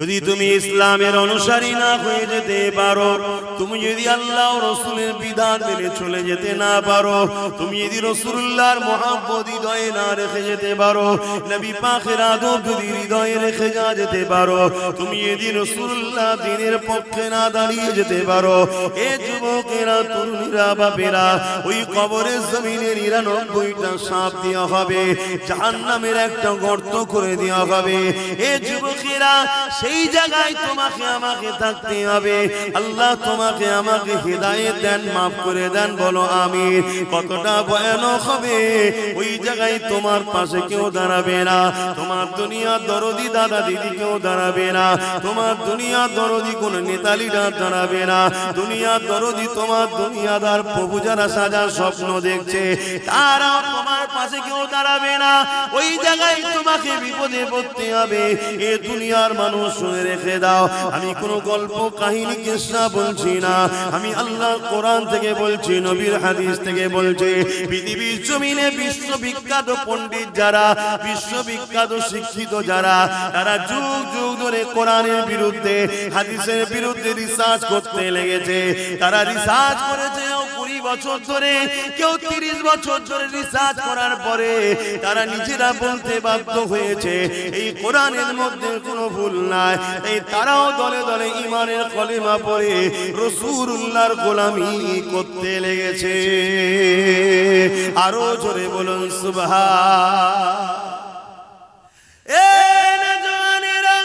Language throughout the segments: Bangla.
যদি তুমি ইসলামের অনুসারী না হয়ে যেতে পারো, তুমি যদি আল্লাহ ও রাসূলের বিধান মেনে চলে যেতে না পারো, তুমি যদি রাসূলুল্লাহর মুহাব্বত হৃদয়ে না রেখে যেতে পারো, নবী পাকের আদব যদি হৃদয়ে রেখে যেতে পারো, তুমি যদি রাসূলুল্লাহ দ্বীনের পক্ষে না দাঁড়িয়ে যেতে পারো, এ যুবকেরা, তরুণীরা, বাপেরা, ওই কবরের জমিনে 99টা সাপ দেওয়া হবে, জাহান্নামের একটা গর্ত করে দেওয়া হবে। এ যুবকেরা, সেই জায়গায় তোমাকে আমাকে থাকতে হবে। আল্লাহ তোমাকে আমাকে হিদায়াত দেন, মাফ করে দেন, বলো আমিন। কতটা ভয়ানক হবে! ওই জায়গায় তোমার পাশে কেউ দাঁড়াবে না, তোমার দুনিয়ার দরদি দাদা দিদি কেউ দাঁড়াবে না, তোমার দুনিয়ার দরদি কোন নেতা লিডার দাঁড়াবে না, দুনিয়ার দরদি তোমার দুনিয়াদার প্রভু যারা সাজার স্বপ্ন দেখছে তারাও তোমার পাশে কেউ দাঁড়াবে না। ওই জায়গায় তোমাকে বিপদে পড়তে হবে। এ দুনিয়ার মানুষ, শুনে রেখে দাও, আমি কোনো গল্প কাহিনী কিসসা বলছি না, আমি আল্লাহর কোরআন থেকে বলছি, নবীর হাদিস থেকে বলছি। পৃথিবীর জমিনে বিশ্ববিখ্যাত পণ্ডিত যারা, বিশ্ববিখ্যাত শিক্ষিত যারা, তারা যুগ যুগ ধরে কোরআনের বিরুদ্ধে, হাদিসের বিরুদ্ধে রিসার্চ করতে লেগেছে। তারা রিসার্চ করেছে 20 বছর ধরে, কেউ 30 বছর ধরে রিসার্চ করার পরে তারা নিজেরা বলতে বাধ্য হয়েছে এই কোরআনের মধ্যে কোনো ভুল নাই। এই তারাও দলে দলে ঈমানের কলেমা পড়ে রাসূলুল্লাহর গোলামি করতে লেগেছে। আরো জোরে বলুন সুবহান। এ নওজওয়ানেরা,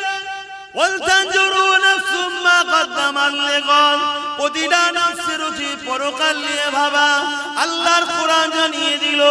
ওয়াল তানজুরু নাফসুম মা কদ্দামাত লিগাদ, প্রতিটা নফসের রুচি পরকাল নিয়ে ভাবা। আল্লাহর কোরআন জানিয়ে দিল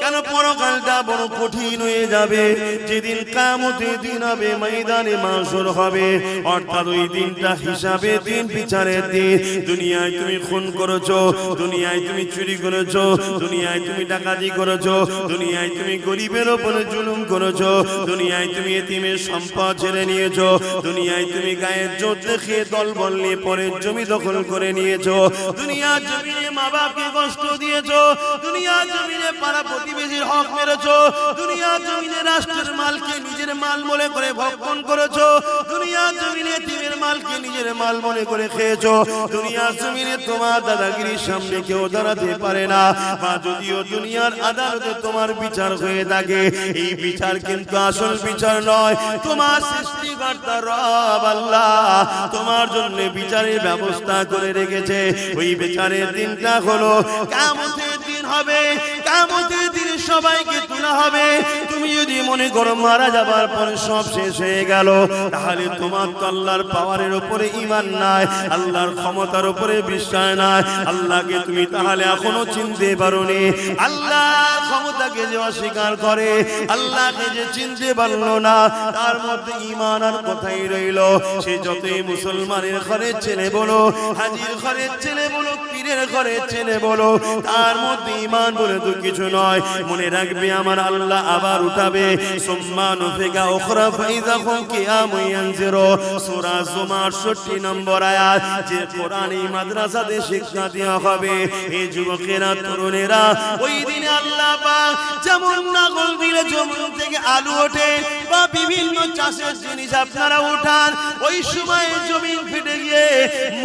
কেন পরকালটা বড় কঠিন হয়ে যাবে। যেদিন কিয়ামতের দিন হবে, ময়দানে মাশর হবে, অর্থাৎ ওই দিনটা হিসাবে দিন, বিচারের দিন। দুনিয়ায় তুমি খুন করেছো, দুনিয়ায় তুমি চুরি করেছো, দুনিয়ায় তুমি ডাকাতি করেছো, দুনিয়ায় তুমি গরিবের উপরে জুলুম করেছো, দুনিয়ায় তুমি এতিমের সম্পদ ছেড়ে নিয়েছো, দুনিয়ায় তুমি গায়ের জোর দেখিয়ে দলবল নিয়ে পরের জমি দখল করে নিয়েছো, দুনিয়ার জমিনে মা বাপকে কষ্ট দিয়েছো, দুনিয়ার জমিনে পাড়া প্রতিবেশীর হক মেরেছো, দুনিয়ার জমিনে রাষ্ট্রের মালকে নিজের মাল মনে করে ভক্ষণ করেছো, দুনিয়ার জমিনে এতিমের মালকে নিজের মাল মনে করে খেয়েছো, দুনিয়ার জমিনে তোমার দাদাগিরির সামনে কেউ দাঁড়াতে পারে না। বা যদিও দুনিয়ার আদালতে তোমার বিচার হয়ে থাকে, এই বিচার কিন্তু আসল বিচার নয়। তোমার সৃষ্টিকর্তা রব আল্লাহ তোমার জন্য বিচারের ব্যবস্থা করে রেখেছে। ওই বিচারের দিনটা হলো কিয়ামতের দিন হবে। কিয়ামতের দিন সবাইকে তোলা হবে। তুমি যদি মনে করো মারা যাবার পরে সব শেষ হয়ে গেল, তাহলে তোমার তো আল্লাহর পাওয়ারের উপরে ঈমান নাই, আল্লাহর ক্ষমতার উপরে বিশ্বাস নাই। আল্লাহকে তুমি তাহলে এখনো চিনতে পারোনি। আল্লাহর ক্ষমতাকে যে অস্বীকার করে, আল্লাহকে যে চিনতে পারলো না, তার মধ্যে ঈমান আর কোথায় রইল? সে যতই মুসলমানের ঘরের ছেলে বলো, হাজির ঘরের ছেলে বলো, পীরের ঘরের ছেলে বলো, তার মধ্যে ঈমান বলে তো কিছু নয়। মনে রাখবে আমার আল্লাহ আবার উঠাবে। সুম্মা নুফিকা উখরা ফাইযা হুম কিয়ামুন ইয়ানজিরু, সূরা জুমার 68 নম্বর আয়াত। যে কোরআনী মাদ্রাসাতে শিক্ষা দেওয়া হবে, এই যুবকেরা, তরুণেরা, ওই দিনে আল্লাহ পাক যেমন নাগল দিলে জমিন থেকে আলু ওঠে বা বিভিন্ন চাষের জিনিস আপনারা উঠান, ওই সময় জমিন ফেটে গিয়ে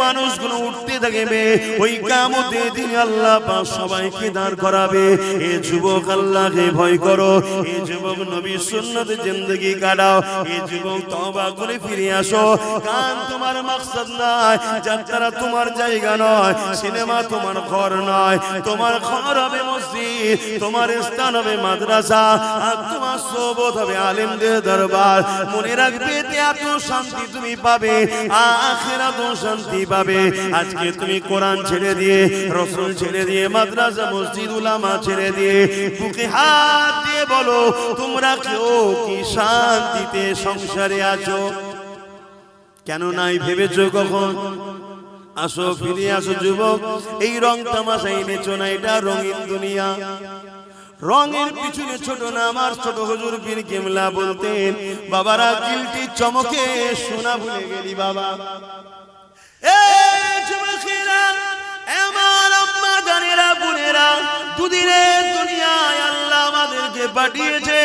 মানুষগুলো উঠতে থাকবে। ওই কিয়ামতের দিনে আল্লাহ পাক সবাইকে দাঁড় করাবে। এ যুবক, আল্লাহকে ভয় করো। এ যুবক, নবীর সুন্নতে জিন্দেগি কাটাও। এ যুবক, তওবা করে ফিরে আসো। গান তোমার মাকসাদ নয়, যাত্রা তোমার জায়গা নয়, সিনেমা তোমার ঘর নয়। তোমার ঘর হবে মসজিদ, তোমার স্থান হবে মাদ্রাসা, আর তোমার সোহবত হবে আলেমদের দরবার। মনে রাখবে, এত শান্তি তুমি পাবে, আখিরাতেও শান্তি পাবে। আজকে তুমি কোরআন ছেড়ে দিয়ে, রাসূল ছেড়ে দিয়ে, মাদ্রাসা মসজিদ উলামা ছেড়ে দিয়ে বুকে হাত দিয়ে বলো, তোমরা কেউ কি শান্তিতে সংসারে আছো? কেন নাই ভেবেছো কখন? আসো, ফিরে আসো যুবক। এই রং তামাশা এনেছো না, এটা রঙিন দুনিয়া। রঙের পিছনে ছোট না, আমার ছোট হুজুর পীর কিবলা বলতেন, বাবারা গিলটি চমকে সোনা ভুলে গেলি বাবা। এ যুবকেরা, আমার আম্মা জানেরা বোনেরা, দুদিনের দুনিয়ায় আল্লাহ আমাদেরকে পাঠিয়েছে,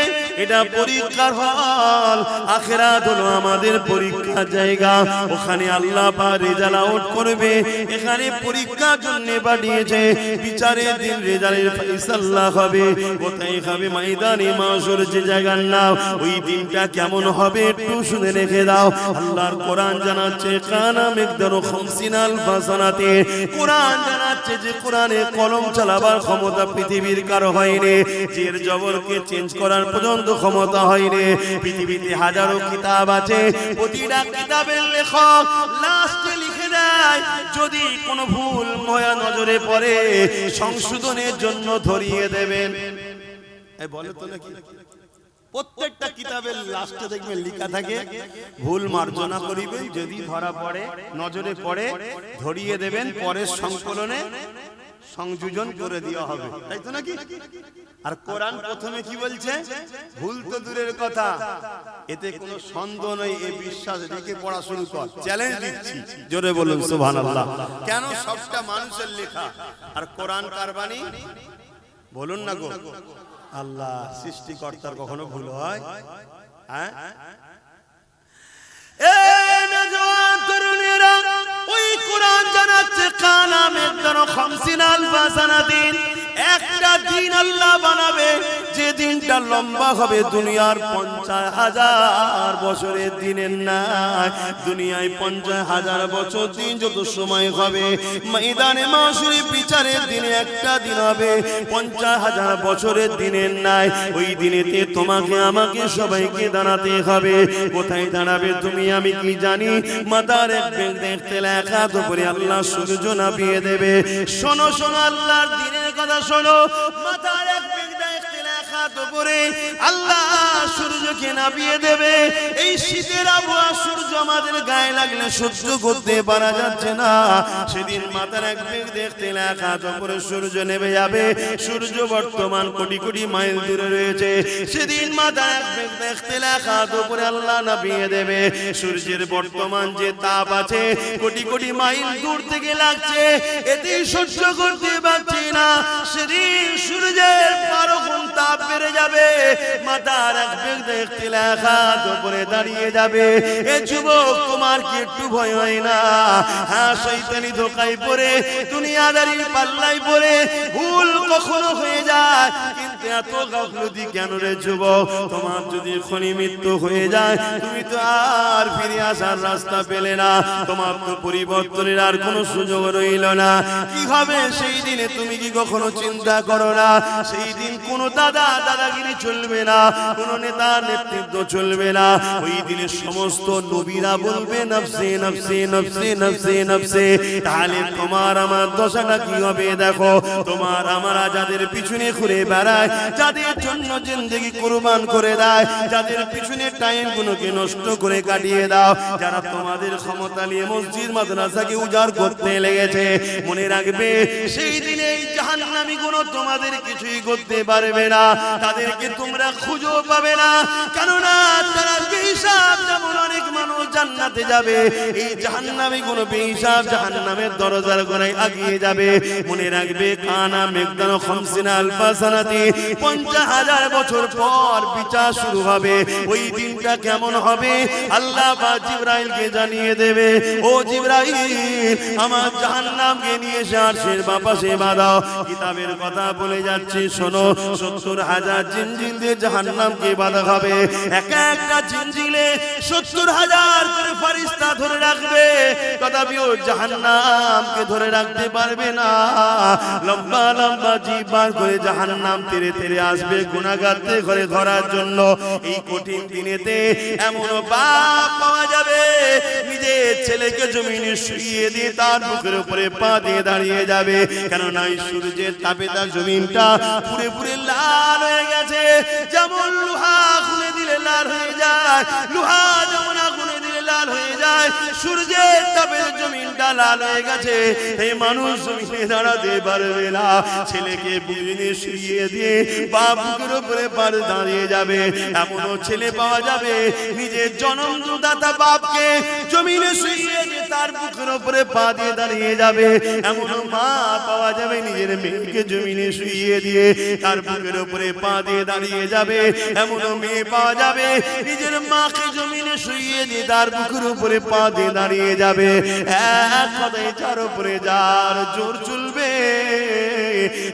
এটা পরীক্ষার হল। আখিরাত হলো আমাদের পরীক্ষার জায়গা, ওখানে আল্লাহ পাক রেজাল্ট আউট করবে। এখানে পরীক্ষার জন্য পাঠিয়েছে, বিচারের দিন রেজাল্টের ফয়সালা হবে। কোথায় হবে? ময়দানে মাশর, যে জায়গার নাম। ওই দিনটা কেমন হবে একটু শুনে রেখে দাও। আল্লাহর কোরআন জানাচ্ছে কানা মিকদারু 50 আলফ সানাতে। কোরআন জানাচ্ছে যে কোরআনে কলম চালাবার ক্ষমতা পৃথিবীর কারো হয়নি, জের জবরকে চেঞ্জ করার পর্যন্ত ক্ষমতা হয়নি। পৃথিবীতে হাজারো কিতাব আছে, প্রতিটা কিতাবের লেখক লাস্টে লিখে দেয় যদি কোনো ভুল নয়া নজরে পড়ে সংশোধনের জন্য ধরিয়ে দেবেন। এই বলে তো নাকি প্রত্যেকটা কিতাবের লাস্টে দেখবেন লেখা থাকে ভুল মার্জনা করিবেন, যদি ধরা পড়ে নজরে পড়ে ধরিয়ে দেবেন, পরের সংকলনে সংযোজন করে দেওয়া হবে, তাই তো নাকি? আর কোরআন প্রথমে কি বলছে? ভুল তো দূরের কথা, এতে কোনো সন্দেহ নেই, এই বিশ্বাস রেখে পড়া শুরু কর। চ্যালেঞ্জ দিচ্ছি, জোরে বলুন সুবহানাল্লাহ। কেন? সবটা মানুষের লেখা, আর কোরআন কার বাণী? বলুন না গো। আল্লাহ সৃষ্টিকর্তার কখনো ভুল হয়? হ্যাঁ? ওই কোরআন জানাচ্ছে কানা মিকদারু 50 আলফ সানাতিন। একটা দিন আল্লাহ বানাবে, যে দিনটা লম্বা হবে দুনিয়ার 50,000 বছরের দিনের নাই। দুনিয়ায় 50,000 বছর দিন যত সময় হবে, ময়দানে মাশরে বিচারের দিনে একটা দিন হবে 50,000 বছরের দিনের নাই। ওই দিনেতে তোমাকে আমাকে সবাইকে দাঁড়াতে হবে। কোথায় দাঁড়াবে তুমি আমি কি জানি? মাথার এক বেগ দেখতে লেখা তো করে আল্লাহ সূর্য নামিয়ে দেবে। শোনো শোনো, আল্লাহর দিনের কথা শোনো। মাথার এক বেগ দেখতে লেখা তো করে আল্লাহ সূর্যকে নামিয়ে দেবে। এই শীতের আবহাওয়া সূর্য আমাদের গায়ে লাগলে সহ্য করতে পারা যাচ্ছে না। সেদিন মাথার এক বেগ দেখতে লেখা তো করে সূর্য নেমে যাবে। সূর্য বর্তমান কোটি কোটি মাইল দূরে রয়েছে। সেদিন মাথার এক বেগ দেখতে লেখা তো করে আল্লাহ নামিয়ে দেবে। সূর্যের বর্তমান যে তাপ আছে কোটি কোটি মাইল দূর থেকে লাগছে, এতে সহ্য করতে পারছি না। সেদিন সূর্যের 12 গুণ তাপ বেড়ে যাবে। মাথার এক বেগ দেখতে লেখা তো করে দাঁড়িয়ে যাবে। এ যুবক, তোমার কি একটু ভয় হয় না? হ্যাঁ, শয়তানি ধোকায় পড়ে, দুনিয়াদারির পাল্লায় পড়ে ভুল কখনো হয়ে যায়, কিন্তু এত গাফলতি কেন রে যুবক? তোমার যদি এখনই মৃত্যু হয়ে যায়, তুমি তো আর ফিরে আসার রাস্তা পেলে না। তোমার তো পরিবর্তনের আর কোনো সুযোগ রইল না। কি হবে সেই দিনে তুমি কি কখনো চিন্তা করো না? সেই দিন কোনো দাদাগিরি চলবে না, কোনো নেতা নেতৃত্ব চলবে না। ওই দিনে সমস্ত নবীরা বলবে নফসি নফসি নফসি নফসি নফসি। তাহলে তোমার আমার দশাটা কি হবে দেখো। তোমার আমরা যাদের পিছনে ঘুরে বেড়ায়, যাদের জন্য জিন্দেগি কুরবান করে দেয়, যাদের পিছনে টাইম গুলোকে নষ্ট করে কাটিয়ে দাও, যারা তোমাদের ক্ষমতা নিয়ে মসজিদ মাদ্রাসাকে উজাড় করতে লেগেছে, মনে রাখবে সেই দিনে এই জাহান্নামী গুলো তোমাদের কিছুই করতে পারবে না। তাদেরকে তোমরা খুঁজো পাবে না, কেননা তারা বেহিসাব। যেমন অনেক মানুষ জান্নাতে যাবে, এই জাহান্নামী গুলো বেহিসাব জাহান্নামের দরজার গোড়ায় আগিয়ে যাবে। মনে রাখবে কানা মিকদারু 50 আলফ সানাতি, 50,000 বছর পর বিচার শুরু হবে। ওই দিনটা কেমন হবে আল্লাহ পাক জিবরাইলকে জানিয়ে দেবে, ও জিবরাইল, আমার জাহান্নামকে নিয়ে এসে আরশের পাশে বাঁধাও। কিতাবের কথা বলে যাচ্ছি শোনো, 70,000 জিনজিল দিয়ে জাহান্নামকে বাঁধা হবে। এক একটা জিনজিলে 70,000 করে ফেরেশতা ধরে রাখবে, তথাপিও জাহান্নামকে ধরে রাখতে পারবে না। লম্বা লম্বা জিভ বার করে জাহান্নাম তেরে তেরে আসবে গুনাহগারদের ঘরে ধরার জন্য। এই কঠিন দিনেতে এমন বাপ পাওয়া যাবে নিজের ছেলেকে জমিনে শুইয়ে দিয়ে তার বুকের উপরে পা দিয়ে দাঁড়িয়ে যাবে, কেননা এই সূর্যের তাপে তার জমিনটা পুরে পুরে লাল হয়ে গেছে। যেমন লোহা আগুনে দিলে লাল হয়ে যায়, লোহা যেমন আগুনে দিলে লাল হয়ে যায়, সূর্যের তাপে জমিনটা লাল হয়ে গেছে। এই মানুষ জমিনে দাঁড়াতে পারবে না। ছেলেকে বুকে শুইয়ে দিয়ে বাপ বুকের উপরে পা দাঁড়িয়ে যাবে। এমনও ছেলে পাওয়া যাবে নিজের জন্মদাতা বাপকে জমিনে শুইয়ে দিয়ে তার বুকের উপরে পা দিয়ে দাঁড়িয়ে যাবে। এমন মা পাওয়া যাবে নিজের মেয়েকে জমিনে শুইয়ে দিয়ে তার বুকের উপরে পা দিয়ে দাঁড়িয়ে যাবে। এমন মেয়ে পাওয়া যাবে নিজের মাকে জমিনে শুইয়ে দিয়ে তার বুকের উপরে পা দিয়ে দাঁড়িয়ে যাবে। এক কথায় যার উপরে যার জোর চলবে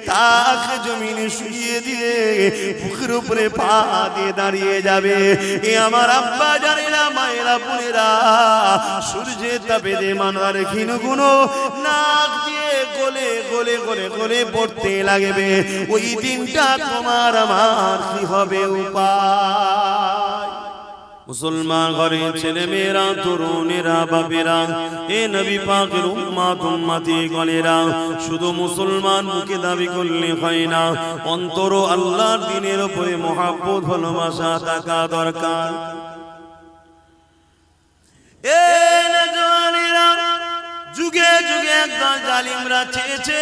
তাকে জমিনে শুইয়ে দিয়ে বুকের উপরে পা দিয়ে দাঁড়িয়ে যাবে। এ আমার আব্বা জানেরা, মায়েরা, বোনেরা, সূর্যের তাপে যে মানার ক্ষীণ গুনো নাক দিয়ে গলে গলে গলে গলে পড়তে লাগবে। ওই দিনটা তোমার আমার কি হবে উপায়? মুসলমান ঘরে ছেলে মেয়েরা, তরুণেরা, বাপেরা, এ নবী পাকের উম্মত উম্মতি গলেরা, শুধু মুসলমান মুখে দাবি করলে হয় না, অন্তর আল্লাহর দ্বীনের উপরে মহব্বত ভালোবাসা থাকা দরকার। এ নওজওয়ানেরা, যুগে যুগে একদল জালিমরা চেয়েছে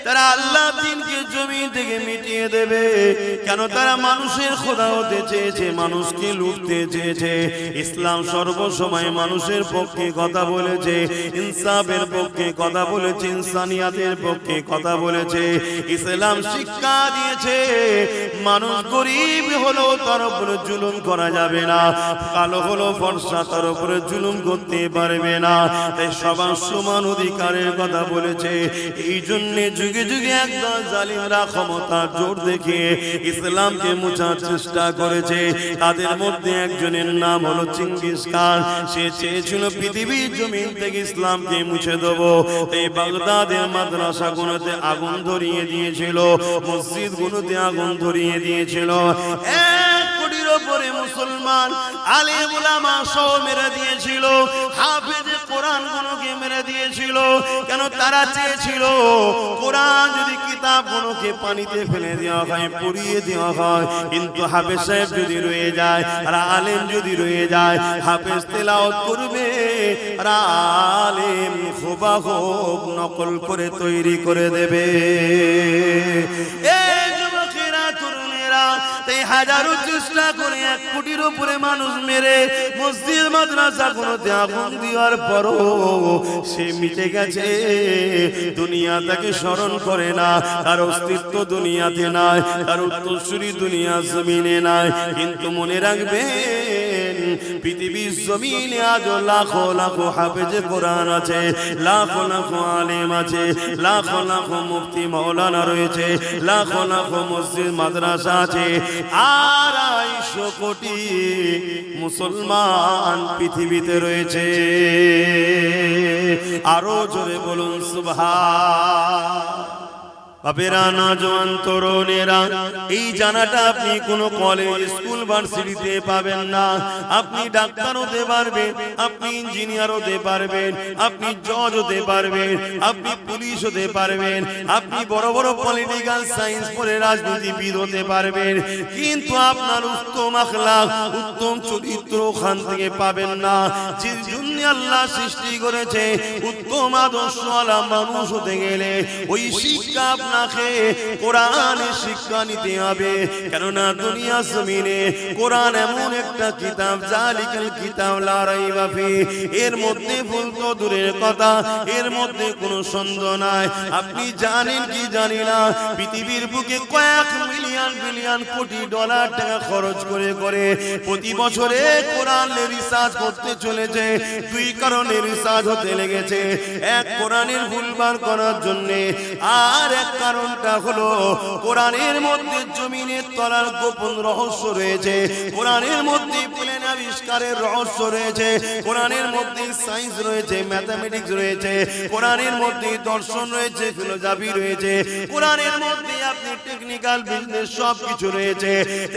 তারা আল্লাহ দ্বীনকে জমিন থেকে মিটিয়ে দেবে। কেন? তারা মানুষের খোদা হতে চেয়েছে, মানুষকে লুটতে চেয়েছে। ইসলাম সর্বসময় মানুষের পক্ষে কথা বলেছে, ইনসাফের পক্ষে কথা বলেছে, ইনসানিয়াতের পক্ষে কথা বলেছে। ইসলাম শিক্ষা দিয়েছে মানুষ গরিব হলো তার উপরে জুলুম করা যাবে না, কালো হলো ফর্সা তার উপরে জুলুম করতে পারবে না। তাই সবার সমান অধিকারের কথা বলেছে। এই জন্য যুগে যুগে একদল জালিমরা ক্ষমতার জোর দেখিয়ে ইসলামকে মুছার চেষ্টা করেছে। তাদের মধ্যে একজনের নাম হলো চেঙ্গিস খান। সে চেয়েছিল পৃথিবীর জমিন থেকে ইসলামকে মুছে দেব। এই বাগদাদের মাদ্রাসাগুলোতে আগুন ধরিয়ে দিয়েছিল, মসজিদগুলোতে আগুন ধরিয়ে দিয়েছিল। 1 কোটির উপরে মুসলমান আলেম উলামা সহ মেরে দিয়েছিল। হাফেজ কোরআন গুলোকে মেরে দিয়েছিল। কেন? তারা চেয়েছিল কোরআন যদি কিতাব গুলোকে পানিতে ফেলে দেওয়া হয়, পুড়িয়ে দেওয়া হয়, কিন্তু হাফেজ সাহেব যদি রয়ে যায় আর আলেম যদি রয়ে যায়, হাফেজ তেলাওয়াত করবে আর আলেম হুবহু নকল করে তৈরি করে দেবে। এই যুবকেরা, তরুণেরা, তাই হাজারো চেষ্টা করে 1 কোটির উপরে মানুষ মেরে মসজিদ মাদ্রাসা গুলোতে আগুন দেওয়ার পরও সে মিটে গেছে। দুনিয়া তাকে স্মরণ করে না, তার অস্তিত্ব দুনিয়াতে নাই, তার উত্তরসূরি দুনিয়া জমিনে নাই। কিন্তু মনে রাখবেন পৃথিবীর জমিনে আজ লাখো লাখো হাফেজে কোরআন আছে, লাখো লাখো আলেম আছে, লাখো লাখো মুফতি মাওলানা রয়েছে, লাখো লাখো মসজিদ মাদ্রাসা আছে। 250 কোটি মুসলমান পৃথিবীতে রয়েছে। আরো জোরে বলুন সুবহান। বাপেরা, নওজওয়ান তরুণেরা, এই জানাটা আপনি কোনো কলেজ, স্কুল, ভার্সিটিতে পাবেন না। আপনি ডাক্তার হতে পারবেন, আপনি ইঞ্জিনিয়ার হতে পারবেন, আপনি জজ হতে পারবেন, আপনি পুলিশ হতে পারবেন, আপনি বড় বড় পলিটিক্যাল সায়েন্স পড়ে রাজনীতিবিদ হতে পারবেন, কিন্তু আপনার উত্তম আখলাক, উত্তম চরিত্র ওখান থেকে পাবেন না। যে জন্য আল্লাহ সৃষ্টি করেছে উত্তম আদর্শওয়ালা মানুষ হতে গেলে ওই শিক্ষা কোরআনের শিক্ষা নিতে হবে। কেননা দুনিয়া জমিনে কোরআন এমন একটা কিতাব, জালিকাল কিতাব লা রাইবা ফি, এর মধ্যে ভুল তো দূরের কথা, এর মধ্যে কোনো সন্দেহ নাই। আপনি জানেন কি জানি না, পৃথিবীর বুকে কয়েক মিলিয়ন বিলিয়ন কোটি ডলার টাকা খরচ করে করে প্রতি বছরে কোরআনের রিসার্চ করতে চলেছে। 2 কারণে রিসার্চ হতে লেগেছে। 1, কোরআনের ভুলবার করার জন্য, আর 1 কারণটা হলো কোরআনের মধ্যে জমিনের তলার গোপন রহস্য রয়েছে, কোরআনের মধ্যে প্লেন আবিষ্কারের রহস্য রয়েছে, কোরআনের মধ্যে সায়েন্স রয়েছে, ম্যাথমেটিক্স রয়েছে, কোরআনের মধ্যে দর্শন রয়েছে, ফিলোসফি রয়েছে, কোরআনের মধ্যে আপনি টেকনিক্যাল বিজনেস সব কিছু রয়েছে।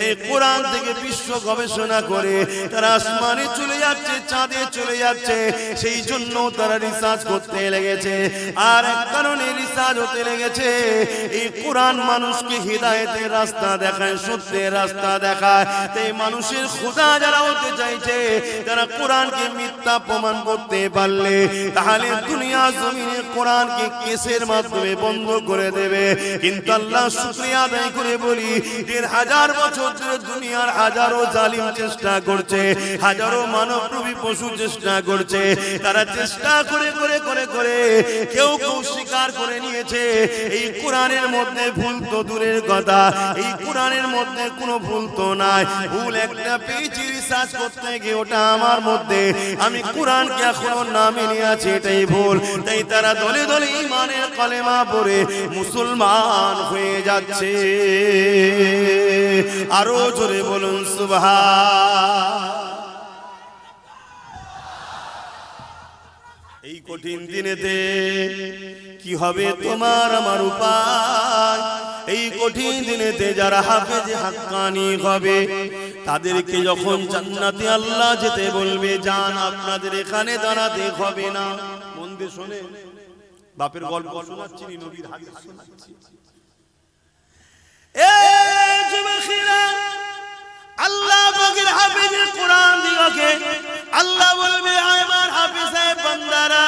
এই কোরআন থেকে বিশ্ব গবেষণা করে তারা আসমানে চলে যাচ্ছে, চাঁদে চলে যাচ্ছে। সেই জন্য তারা রিসার্চ করতে লেগেছে। আর 1 কারণে রিসার্চ হতে লেগেছে, এই কোরআন মানুষকে হিদায়াতের রাস্তা দেখায়, সত্যের রাস্তা দেখায়। তাই মানুষের খোদা যারা হতে চাইছে দিয়েছে যারা কোরআনকে মিথ্যা প্রমাণ করতে পারলে তাহলে দুনিয়া জমিনে কোরআনকে কেসের মাধ্যমে বন্ধ করে দেবে। কিন্তু আল্লাহ শুকরিয়া আদায় করে বলি ১,৫০০ বছর ধরে দুনিয়ার হাজারো জালিম চেষ্টা করছে, হাজারো মানবরূপী পশু চেষ্টা করছে, তারা চেষ্টা করে করে করে করে কেউ কেউ স্বীকার করে নিয়েছে এই কোরআনের মধ্যে ভুল তো দূরের কথা, এই কোরআনের মধ্যে কোনো ভুল তো নাই, ভুল একটা পেয়েছি রিসার্চ করতে গিয়ে ওটা আমার মধ্যে, আমি কোরআনকে এখনো না মেনে আছি, এটাই ভুল। তাই তারা দলে দলে ঈমানের কালেমা পড়ে মুসলমান হয়ে যাচ্ছে। আরো জোরে বলুন সুবহান। এই কঠিন দিনেতে কি হবে তোমার আমার উপায়? এই কঠিন দিনেতে যারা হাফেজে হাক্কানি হবে তাদেরকে যখন জান্নাতে আল্লাহ যেতে বলবে, জান আপনাদের এখানে দাঁড়াতে হবে না। মন দিয়ে শোনে, বাপের গল্প শোনাচ্ছি, নবীর হাদিস শোনাচ্ছি। এই যুবকেরা, আল্লাহ পাকের হাফেজে কোরআন দিগকে আল্লাহ বলবে, আমার হাফেজ সাহেব বান্দারা,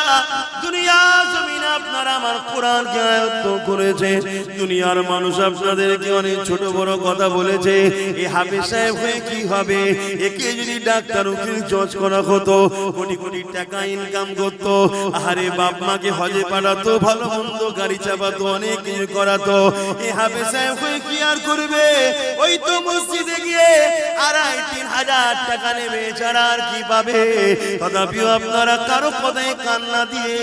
দুনিয়া জমিনে আপনারা আমার কোরআনকে আয়ত্ত করেছে, দুনিয়ার মানুষ আপনাদেরকে অনেক ছোট বড় কথা বলেছে, এই হাফেজ সাহেব হয়ে কি হবে? একে যদি ডাক্তার উকিল জজ করা হতো, কোটি কোটি টাকা ইনকাম করতো, আরে বাপ মাকে হজে পাঠাতো, ভালো মন্দ গাড়ি চাপাতো, অনেক কিছু করাতো, এই হাফেজ সাহেব হয়ে কি আর করবে? ওই তো মসজিদে গিয়ে ২,৫০০-৩,০০০ টাকা নেবে, ছাড়া আর কি পাবে? তথাপিও আপনারা কারো কথায় কান্না দিয়ে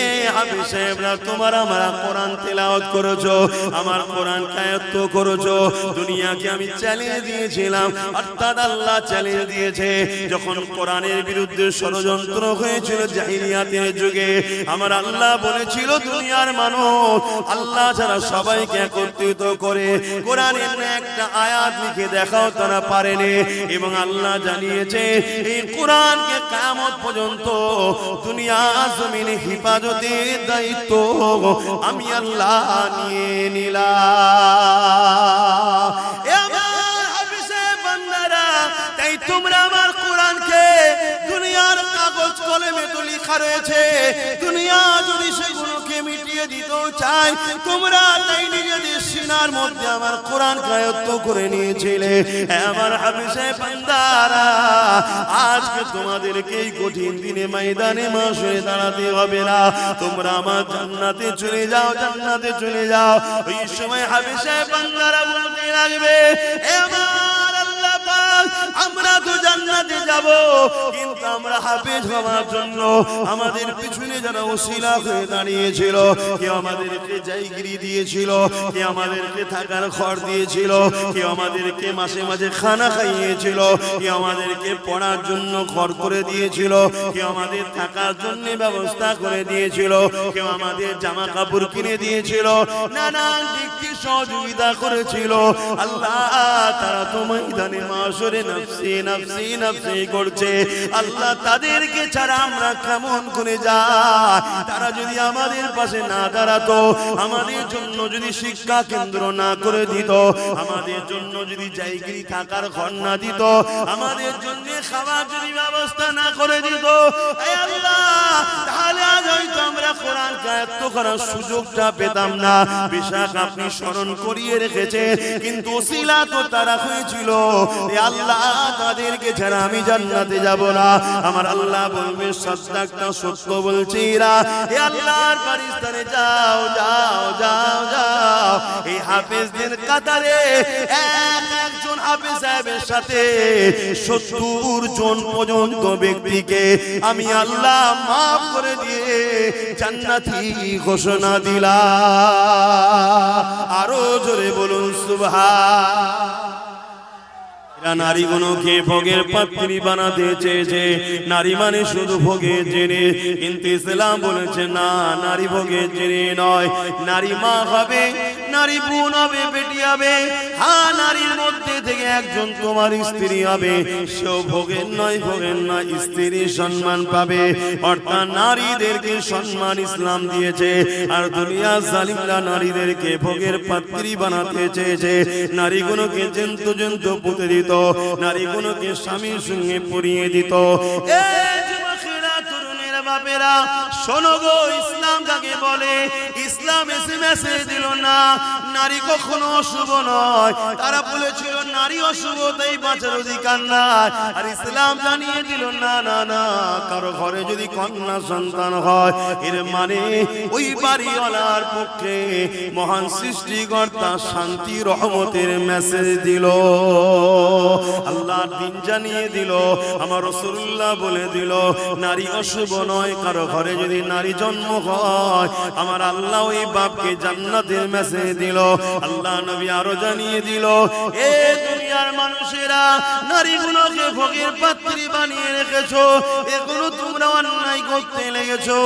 এ হাফেজ সাহেবরা তোমার আমার কোরআন তেলাওয়াত করেছো, আমার কোরআন আয়াত্ত করেছো, দুনিয়াকে আমি চ্যালেঞ্জ দিয়েছিলাম, অর্থাৎ আল্লাহ চ্যালেঞ্জ দিয়েছে যখন কোরআনের বিরুদ্ধে ষড়যন্ত্র হয়েছিল জাহিলিয়াতের যুগে, আমার আল্লাহ বলেছিল দুনিয়ার মানুষ আল্লাহ ছাড়া সবাইকে একত্রিত করে কোরআনের একটা আয়াত লিখে দেখাও, তারা পারেনি। এবং আল্লাহ জানিয়েছে এই কোরআনকে কিয়ামত পর্যন্ত দুনিয়া জমিনে হিফাজতের দায়িত্ব আমি আল্লাহ নিয়ে নিলাম। এ আমার হাফেজে বান্দারা, তাই তোমরা আমার কোরআনকে দুনিয়ার কাগজ কলমে তো লেখা রয়েছে, দুনিয়া যদি সেগুলোকে মিটিয়ে দিতেও চায়, তোমরা তাই নিজেদের সিনার মধ্যে আমার কোরআন আয়ত্ত করে নিয়েছিলে। আমার হাফেজে বান্দারা, আজকে তোমাদেরকে এই কঠিন দিনে ময়দানে মাশরে দাঁড়াতে হবে না, তোমরা আমার জান্নাতে চলে যাও, জান্নাতে চলে যাও। ওই সময় হাফেজে বান্দারা বলতে লাগবে, এ আমার আল্লাহ পাক, আমরা তো জান্নাতে যাব, কিন্তু আমরা হাফেজ হওয়ার জন্য আমাদের পিছনে যারা ওসিলা হয়ে দাঁড়িয়েছিল, কেউ আমাদেরকে জায়গিরি দিয়েছিল, কেউ আমাদেরকে থাকার ঘর দিয়েছিল, কেউ আমাদেরকে মাসে মাঝে খানা খাইয়েছিল, কেউ আমাদেরকে পড়ার জন্য ঘর করে দিয়েছিল, কেউ আমাদের থাকার জন্য ব্যবস্থা করে দিয়েছিল, কেউ আমাদের জামা কাপড় কিনে দিয়েছিল, নানান দিক থেকে সহযোগিতা করেছিল। আল্লাহ তারা তো ময়দানে মাশরে নফসি নফসি নফসি করছে। আল্লাহ তাদেরকে ছাড়া আমরা কেমন করে যাই? তারা যদি আমাদের পাশে না দাঁড়াতো, আমাদের জন্য যদি শিক্ষা কেন্দ্র না করে দিত, আমাদের জন্য যদি জায়গিরি থাকার ঘর না দিত, আমাদের জন্য খাবার যদি ব্যবস্থা না করে দিত, হে আল্লাহ, তাহলে আজ হয়তো আমরা কোরআন আয়াত্ত করার সুযোগটা পেতাম না। বেশক আপনি স্মরণ করিয়ে রেখেছে, কিন্তু ওসিলা তো তারা হয়েছিল। হে আল্লাহ, তাদেরকে ছাড়া আমি জান্নাতে যাব না। আমার আল্লাহ বলবে, সাদ্দাকটা সত্য বলছি না। হে আল্লাহর পারিস্তানে যাও যাও যাও যাও, এই হাফেজদের কাতারে একজন হাফেজ সাহেবের সাথে ৭০ জন পর্যন্ত ব্যক্তিকে আমি আল্লাহ মাফ করে দিয়ে জান্নাতি ঘোষণা দিলাম। আরো জোরে বলুন সুবহান। নারীগুলোকে ভোগের পাত্রী বানাতে চেয়েছে, নারী মানে শুধু ভোগের জিনিস, কিন্তু ইসলাম বলেছে না, নারী ভোগের জিনিস নয়, নারী মা হবে, নারী বোন হবে, বেটি হবে। হ্যাঁ, নারীর মধ্যে থেকে একজন তোমার স্ত্রী হবে, সেও ভোগের নয়, ভোগের নয়, স্ত্রীর সম্মান পাবে। অর্থাৎ নারীদেরকে সম্মান ইসলাম দিয়েছে। আর দুনিয়া জালিমরা নারীদেরকে ভোগের পাত্রী বানাতে চেয়েছে। নারীগুলোকে জন্তু জন্তু পুঁতে দিত, নারীগুলোকে স্বামীর সঙ্গে পরিয়ে দিত। বাপেরা শোনো গো, ইসলাম কাকে বলে? ইসলাম এসে মেসেজ দিল না নারী কখনো অশুভ নয়। তারা বলেছিল নারী অশুভ, তাই বাঁচার অধিকার নাই। আর ইসলাম জানিয়ে দিল না না না, কারো ঘরে যদি কন্যা সন্তান হয়, এর মানে ওই বাড়িওয়ালার পক্ষে মহান সৃষ্টিকর্তা শান্তি রহমতের মেসেজ দিল। আল্লাহর দিন জানিয়ে দিল, আমার রাসূলুল্লাহ বলে দিল নারী অশুভ নয়। কারো ঘরে যদি নারী জন্ম হয়, আমার আল্লাহ ওই বাপকে জান্নাতের মেসেজ দিল। আল্লাহ নবী আরো জানিয়ে দিল, এ দুনিয়ার মানুষেরা, নারীগুলোকে ভোগের পাত্রী বানিয়ে রেখেছো, এগুলো তোমরা অন্যায় করতে লেগেছো।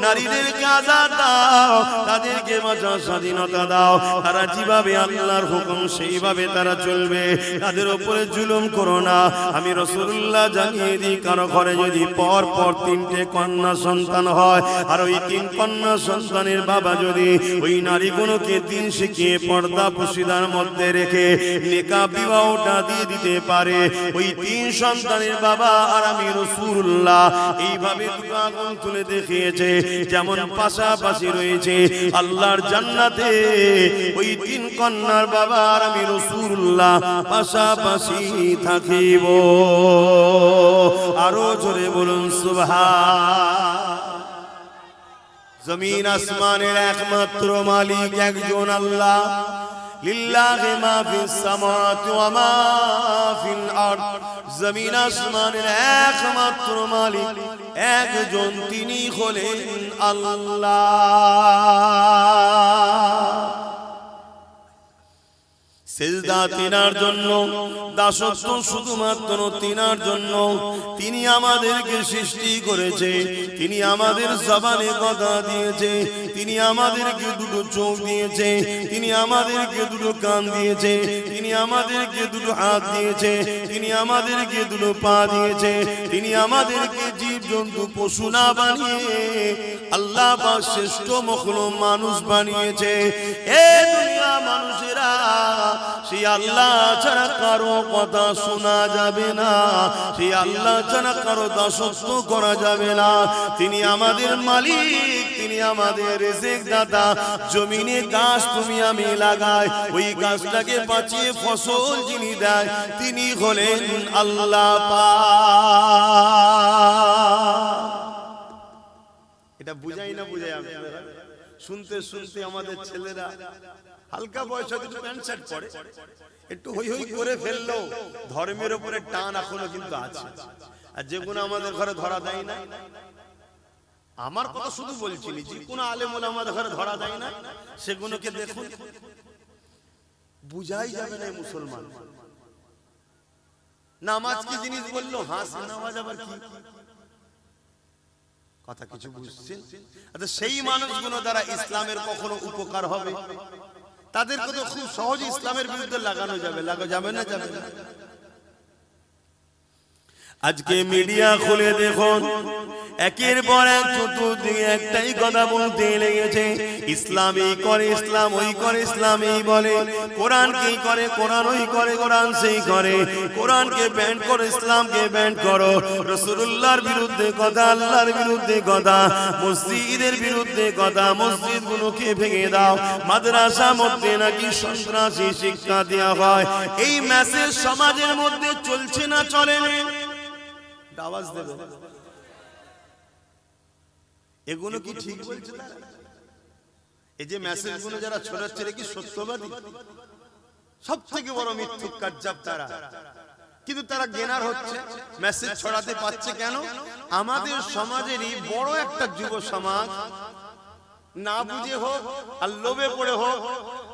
নারীদেরকে আজাদ দাও, তাদেরকে বাঁচার স্বাধীনতা দাও। তারা যেভাবে আল্লাহর হুকুম সেইভাবে তারা চলবে, তাদের উপরে জুলুম করো না। আমি রাসূলুল্লাহ জানিয়ে দিই, কারো ঘরে যদি পর পর 3টে কন্যা সন্তান হয়, আর ওই 3 কন্যা সন্তানের বাবা যদি ওই নারীগুলোকে দিন শিখিয়ে পর্দা পশিদার মধ্যে রেখে নিকাহ বিবাহটা দিয়ে দিতে পারে, ওই 3 সন্তানের বাবা আর আমি রাসূলুল্লাহ এইভাবে দুটো আগুন তুলে দেখিয়েছে, যেমন পাশাপাশি রয়েছে আল্লাহর জান্নাতে ওই 3 কন্যার বাবা আর আমি রাসূলুল্লাহ পাশাপাশি থাকিব। আরো জোরে বলুন সুবহান। জমিন আসমানের একমাত্র মালিক একজন আল্লাহ। লিল্লাহি মা ফিস সামাওয়াতি ওয়া মা ফিল আরদ। জমিন আসমানের একমাত্র মালিক একজন, তিনি হলেন আল্লাহ। সেজদা তিনার জন্য, দাসত্ব শুধুমাত্র তিনার জন্য। তিনি আমাদেরকে সৃষ্টি করেছে, তিনি আমাদের জবানে কথা দিয়েছে, তিনি আমাদেরকে দুটো চোখ দিয়েছে, তিনি আমাদেরকে দুটো কান দিয়েছে, তিনি আমাদেরকে দুটো হাত দিয়েছে, তিনি আমাদেরকে দুটো পা দিয়েছে, তিনি আমাদেরকে জীবজন্তু পশু না বানিয়ে আল্লাহ পাক শ্রেষ্ঠ মখলুক মানুষ বানিয়েছে। এ দুনিয়া মানুষেরা, সেই আল্লাহ ছাড়া কারো কথা শোনা যাবে না, সেই আল্লাহ ছাড়া কারো দাসত্ব করা যাবে না। তিনি আমাদের মালিক, তিনি আমাদের রিজিক দাতা। জমিনে গাছ তুমি আমি লাগাই, ওই গাছটাকে বাঁচিয়ে ফসল যিনি দেয়, তিনি হলেন আল্লাহ পাক। এটা বুঝাই না বুঝাই? শুনতে শুনতে আমাদের ছেলেরা হালকা বয়সে একটু প্যান্ট শার্ট পরে, একটু হই হই করে ফেললো, ধর্মের উপরে টান এখনো কিন্তু আছে। আর যেগুলো আমাদের ঘরে ধরা দেয় না, আমার কথা শুধু বলছিলি, যে কোনো আলেম ওলামা আমাদের ঘরে ধরা দেয় না, সেগুলোকে দেখুন, বুঝাই যাবে না মুসলমান। নামাজ কি জিনিস বললো? হ্যাঁ, নামাজ আবার কি কথা, কিছু বুঝছেন? আচ্ছা, সেই মানুষগুলো দ্বারা ইসলামের কখনো উপকার হবে? তাদেরকে তো খুব সহজে ইসলামের বিরুদ্ধে লাগানো যাবে, যাবে না? যাবে না। আজকে মিডিয়া খুলে দেখুন, একের পর এক চতুর্দিকে একটাই কথা বলতে লেগেছে, ইসলাম এই করে, ইসলাম ওই করে, ইসলাম এই বলে, কোরআন কি করে, কোরআন ওই করে, কোরআন সেই করে, কোরআনকে ব্যান করো, ইসলামকে ব্যান করো, রাসূলুল্লাহর বিরুদ্ধে কথা, আল্লাহর বিরুদ্ধে কথা, মসজিদের বিরুদ্ধে কথা, মসজিদগুলোকে ভেঙে দাও, মাদ্রাসা মধ্যে নাকি সন্ত্রাসী শিক্ষা দেওয়া হয়। এই মেসেজ সমাজের মধ্যে চলছে না চলে না? আওয়াজ দেবে। এগুলো কি ঠিক বলছে না? এই যে মেসেজগুলো যারা ছড়াচ্ছে, কি সত্যবাদী? সবথেকে বড় মিথ্যুক কাজ্জাব তারা। কিন্তু তারা গেনার হচ্ছে, মেসেজ ছড়াতে পারছে কেন? আমাদের সমাজেরই বড় একটা যুব সমাজ না বুঝে হোক, আর লোভে পড়ে হোক,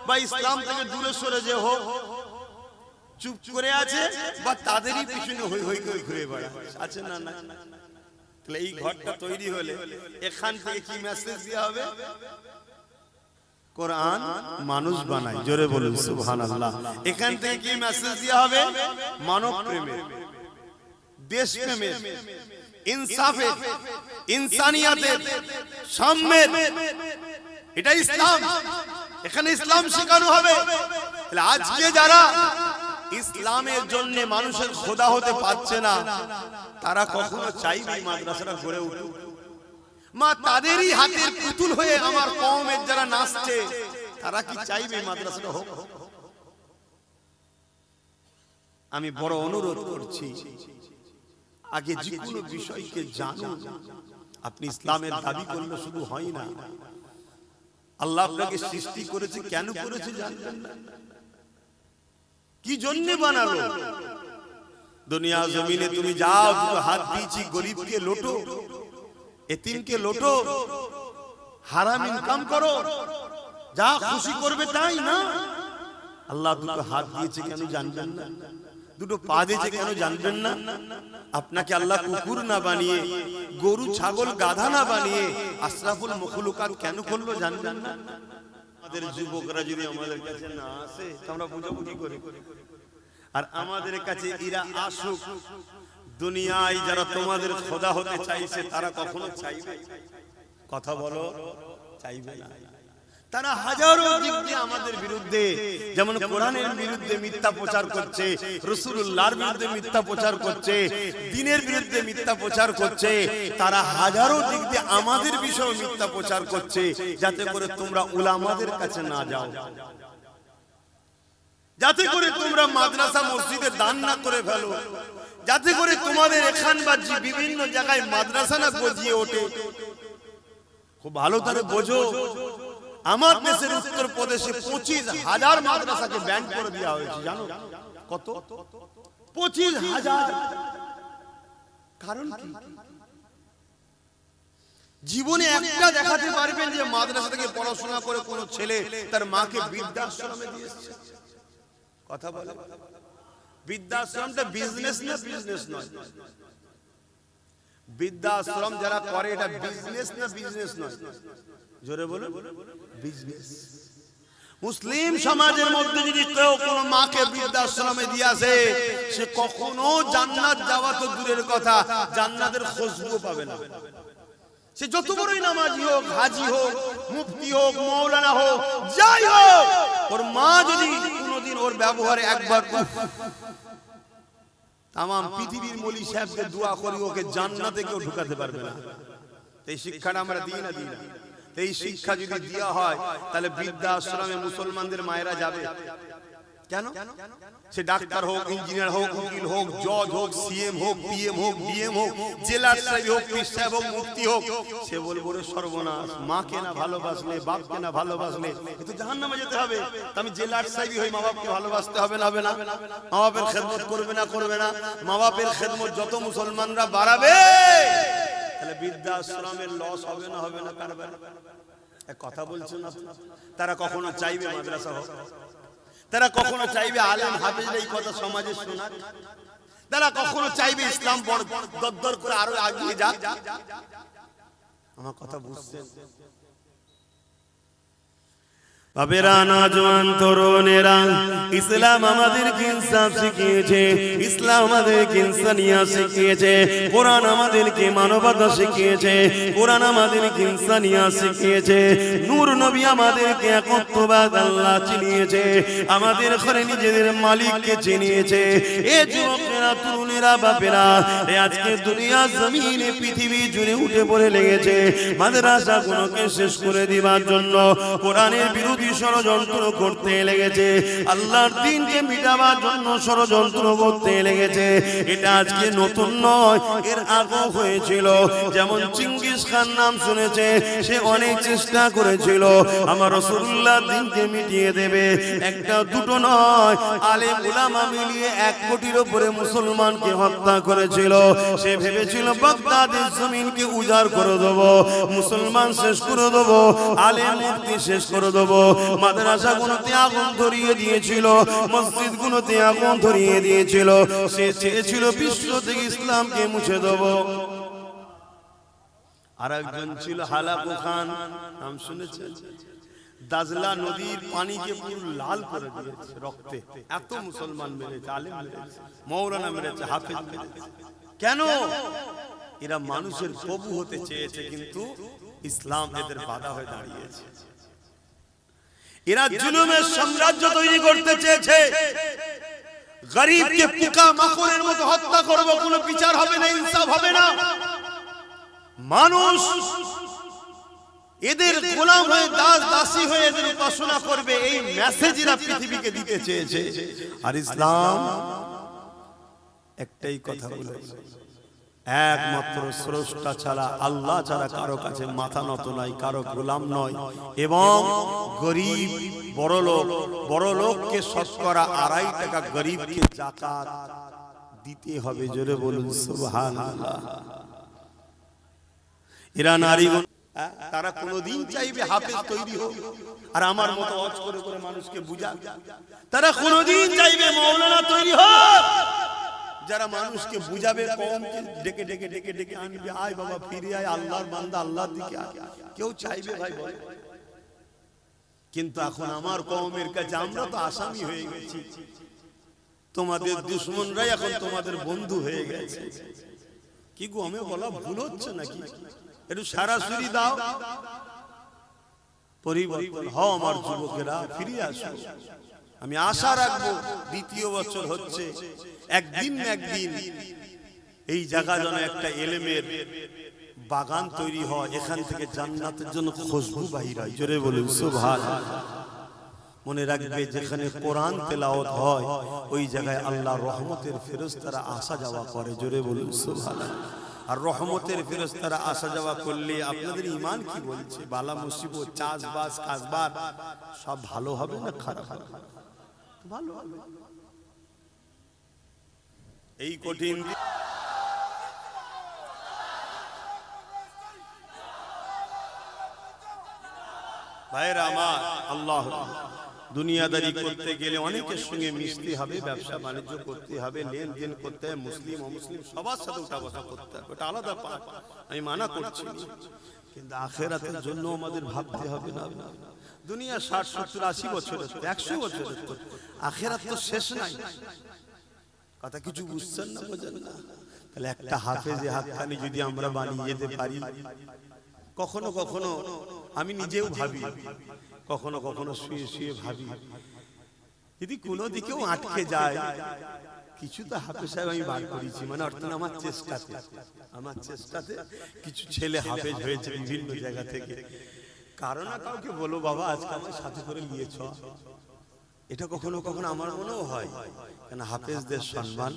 বা ইসলাম থেকে দূরে সরে যে হোক, চুপ করে আছে, বা তাদেরই পিছনে হই হই করে ঘুরে বেড়াচ্ছে, আছে না? না। তাহলে এই ঘরটা তৈরি হলে এখান থেকে কি মেসেজ দেওয়া হবে? কোরআন মানুষ বানায়। জোরে বলুন সুবহানাল্লাহ। এখান থেকে কি মেসেজ দেওয়া হবে? মানব প্রেমের, দেশ প্রেমের, ইনসাফের, ইনসানিয়াতের, সাম্যের। এটা ইসলাম। এখানে ইসলাম শেখানো হবে। আজকে যারা ইসলামের জন্য মানুষের খোদা হতে পারছে না, তারা কখনো চাইবে মাদ্রাসাটা গড়ে উঠুক? মা তাদেরই হাতের পুতুল হয়ে আমার কওমের যারা নাচছে, তারা কি চাইবে মাদ্রাসাটা হোক? আমি বড় অনুরোধ করছি, আগে যে কোনো বিষয়কে জানুন। আপনি ইসলামের দাবি করলে শুধু হয় না। আল্লাহ আপনাকে সৃষ্টি করেছে, কেন করেছে জানবেন না? কি জন্য বানালো? দুনিয়া জমিনে তুমি যাও, দুটো হাত দিয়েছি, গরিবকে লোটো, এতিমকে লোটো, হারাম ইনকাম করো, যা খুশি করবে তাই না। আল্লাহ দুটো হাত দিয়েছে কেন জানবেন না? দুটো পা দিয়েছে কেন জানবেন না? আপনাকে আল্লাহ কুকুর না বানিয়ে, গরু ছাগল গাধা না বানিয়ে আশরাফুল মখলুকাত কেন করলো জানবেন না? আমাদের যুবকরা যদি আমাদের কাছে না আসে, আমরা বুঝাবো কি করে? আর আমাদের কাছে এরা আসুক। দুনিয়ায় যারা তোমাদের খোদা হতে চাইছে, তারা কখনো চাইবে? কথা বলো, চাইবে না। তারা হাজারো দিক দিয়ে আমাদের বিরুদ্ধে, যেমন কোরআনের বিরুদ্ধে মিথ্যা প্রচার করছে, রাসূলুল্লাহর বিরুদ্ধে মিথ্যা প্রচার করছে, দ্বীনের বিরুদ্ধে মিথ্যা প্রচার করছে। তারা হাজারো দিক দিয়ে আমাদের বিষয়ে মিথ্যা প্রচার করছে, যাতে করে তোমরা উলামাদের কাছে না যাও, যাতে করে তোমরা মাদ্রাসা মসজিদে দান না করে ফেলো, যাতে করে তোমাদের এখান বা বিভিন্ন জায়গায় মাদ্রাসা না গজিয়ে ওঠে। খুব ভালো করে বোঝো, আমার দেশের উত্তর প্রদেশে 25,000 মাদ্রাসাকে ব্যান করে দেওয়া হয়েছে। জানো কত? 25,000। কারণ কি? জীবনে একটা দেখাতে পারবেন যে মাদ্রাসা থেকে পড়াশোনা করে কোন ছেলে তার মাকে বৃদ্ধাশ্রমে দিয়েছে? কথা বলে। বৃদ্ধাশ্রমটা বিজনেস না বিজনেস নয়? বৃদ্ধাশ্রম যারা করে এটা বিজনেস না বিজনেস নয়? জোরে বলুন, বিজনেস। মুসলিম সমাজের মধ্যে যদি কেউ কোন মাকে বৃদ্ধাশ্রমে দিয়েছে, সে কখনো জান্নাত যাওয়া তো দূরের কথা, জান্নাতের খুশবু পাবে না। সে যত বড়ই নামাজি হোক, হাজি হোক, মুফতি হোক, মৌলানা হোক, যাই হোক, ওর মা যদি কোনোদিন ওর ব্যবহারে একবার তাম পৃথিবীর মলি সাহেবকে দোয়া করি, ওকে জান্নাতে কেউ ঢুকাতে পারবে না। এই শিক্ষাটা আমরা দিই না, দিই না। এই শিক্ষা যদি দেওয়া হয়, তাহলে বৃদ্ধাশ্রমে মুসলমানদের মায়েরা যাবে কেন? সে ডাক্তার হোক, ইঞ্জিনিয়ার হোক, উকিল হোক, জজ হোক, সিএম হোক, পিএম হোক, ডিএম হোক, জেলার সাহেব হোক, পীর সাহেব হোক, মুফতি হোক, সে বলবো রে সর্বনাশ, মাকে না ভালোবাসলে, বাপকে না ভালোবাসলে এ তো জাহান্নামে যেতে হবে। আমি জেলার সাহেব হই, মা বাপকে ভালোবাসতে হবে না? হবে না? মা বাপের খেদমত করবে না? করবে না? মা বাপের খেদমত যত মুসলমানরা বাড়াবে, তাহলে বৃদ্ধাশ্রমের লস হবে না? হবে না? কারবার কথা বলছেন না। তারা কখনো চাইবে মাদ্রাসা হোক? তারা কখনো চাইবে আলেম হাফেজরা এই কথা সমাজে শোনাক? তারা কখনো চাইবে ইসলাম বড় দরদর করে আরো এগিয়ে যাক? আমার কথা বুঝছেন? বাবেরা, নওজোয়ান তরুণেরা, ইসলাম আমাদেরকে ইনসাফ শিখিয়েছে, ইসলাম আমাদেরকে ইনসানিয়াত শিখিয়েছে, কোরআন আমাদেরকে মানবতা শিখিয়েছে, কোরআন আমাদেরকে ইনসানিয়াত শিখিয়েছে, নূর নবী আমাদেরকে একত্ববাদ আল্লাহ চিনিয়েছে, আমাদের ঘরে নিজেদের মালিককে চিনিয়েছে। এ যুবকেরা, তরুণেরা, বাপেরা, আজকে দুনিয়া জমিনে পৃথিবী জুড়ে উঠে পড়ে লেগেছে মাদ্রাসাগুলোকে শেষ করে দিবার জন্য, কোরআনের বিরোধী ষড়যন্ত্র করতে লেগেছে, আল্লাহর দ্বীনকে মিটাবার জন্য ষড়যন্ত্র করতে লেগেছে। এটা আজকে নতুন নয়, এর আগেও হয়েছিল। যেমন চিঙ্গিস খান নাম শুনেছে, সে অনেক চেষ্টা করেছিল আমার রাসূলুল্লাহর দ্বীনকে মিটিয়ে দেবে। একটা দুটো নয়, আলেম উলামা মিলিয়ে 1 কোটির উপরে মুসলমানকে হত্যা করেছিল। সে ভেবেছিল বাগদাদের জমিনকে উজাড় করে দেবো, মুসলমান শেষ করে দেবো, আলেম মুফতি শেষ করে দেবো। মাদ্রাসাগুলোতে আগুন ধরিয়ে দিয়েছিল, মসজিদগুলোতে আগুন ধরিয়ে দিয়েছিল। সে চেয়েছিল বিশ্ব থেকে ইসলামকে মুছে দেব। আর একজন ছিল হালাকু খান, নাম শুনেছেন? দাজলা নদীর পানিকে পুরো লাল করে দিয়েছে রক্তে। এত মুসলমান মেরেছে, আলেম মেরেছে, মৌলানা মেরেছে, হাফেজ মেরেছে। কেন? এরা মানুষের প্রভু হতে চেয়েছে, কিন্তু ইসলাম এদের বাধা হয়ে দাঁড়িয়েছে। এরা জুলুমের সাম্রাজ্য তৈরি করতে চেয়েছে। গরিবকে পোকা মাকড়ের মতো হত্যা করব, কোনো বিচার হবে না, ইনসাফ হবে না। মানুষ এদের গোলাম হয়ে, দাস দাসী হয়ে এদের উপাসনা করবে, এই মেসেজ এরা পৃথিবীকে দিতে চেয়েছে। আর ইসলাম একটাই কথা বলেছে, একমাত্র স্রষ্টা ছাড়া, আল্লাহ ছাড়া কারো কাছে মাথা নত নাই, কারো গোলাম নয়। এবং গরিব বড় লোককে শতকরা 2.5 টাকা গরিবকে যাকাত দিতে হবে। জোরে বলুন সুবহানাল্লাহ। এরা নারীগণ, তারা কোনদিন চাইবে হাফেজ তৈরি হোক আর আমার মতো ওয়াজ করে করে মানুষকে বুঝাক। তারা কোনদিন চাইবে মাওলানা তৈরি হোক, যারা মানুষকে বুঝাবে, কওমকে ডেকে ডেকে ডেকে ডেকে আনবে, আয় বাবা ফিরে আয়, আল্লাহর বান্দা, আল্লাহর দিকে আয়। কেউ চাইবে ভাই বলে? কিন্তু এখন আমার কওমের কাছে আমরা তো আসামি হয়ে গেছি, তোমাদের দুশমনরাই এখন তোমাদের বন্ধু হয়ে গেছে। কি গো, আমি বলা ভুল হচ্ছে নাকি? একটু সরাসরি দাও, পরিবর্তন হও আমার যুবকেরা, ফিরে আসো। আমি আশা রাখবো, 2য় বছর হচ্ছে, একদিন না একদিন এই জায়গা যেন একটা ইলমের বাগান তৈরি হয়, এখান থেকে জান্নাতের জন্য খুশবু বাহির হয়। জোরে বলুন সুবহানাল্লাহ। মনে রাখবে, যেখানে কোরআন তেলাওয়াত হয় ওই জায়গায় আল্লাহর রহমতের ফেরেশতারা আসা যাওয়া করে। জোরে বলুন সুবহানাল্লাহ। আর রহমতের ফেরেশতারা আসা যাওয়া করলে আপনাদের ঈমান কি বলছে? বালা মুসিবত, চাষবাস, কাজবাজ সব ভালো হবে না খারাপ হবে? ভালো হবে। এই কঠিন ভাইরা আমার, আল্লাহ, দুনিয়াদারি করতে গেলে অনেকের সঙ্গে মিশতে হবে, ব্যবসা বাণিজ্য করতে হবে, লেনদেন করতে হবে, মুসলিম অমুসলিম সবার সাথে উঠা বসা করতে হবে, ওটা আলাদা পাঠ, আমি মানা করছি। কিন্তু আখিরাতের জন্য আমাদের ভাবতে হবে না? দুনিয়া 60, 70, 80 বছরের, 100 বছরের, আখিরাত তো শেষ নাই। কথা কিছু বুঝছেন না, বোঝেন না? তাহলে একটা হাফেজে হাতখানি যদি আমরা বানিয়ে যেতে পারি, কখনো কখনো আমি নিজেও ভাবি, কখনো কখনো শুয়ে শুয়ে ভাবি, যদি কোনো দিকেও আটকে যায়, কিছু তো হাফেজ সাহেব আমি বার করেছি, মানে অর্থাৎ আমার চেষ্টাতে কিছু ছেলে হাফেজ হয়েছে বিভিন্ন জায়গা থেকে। কারো না কাউকে বলো, বাবা আজকে আমার সাথে করে নিয়েছ। এটা কখনো কখনো আমার মনেও হয়, কেন হাফেজদের সম্মান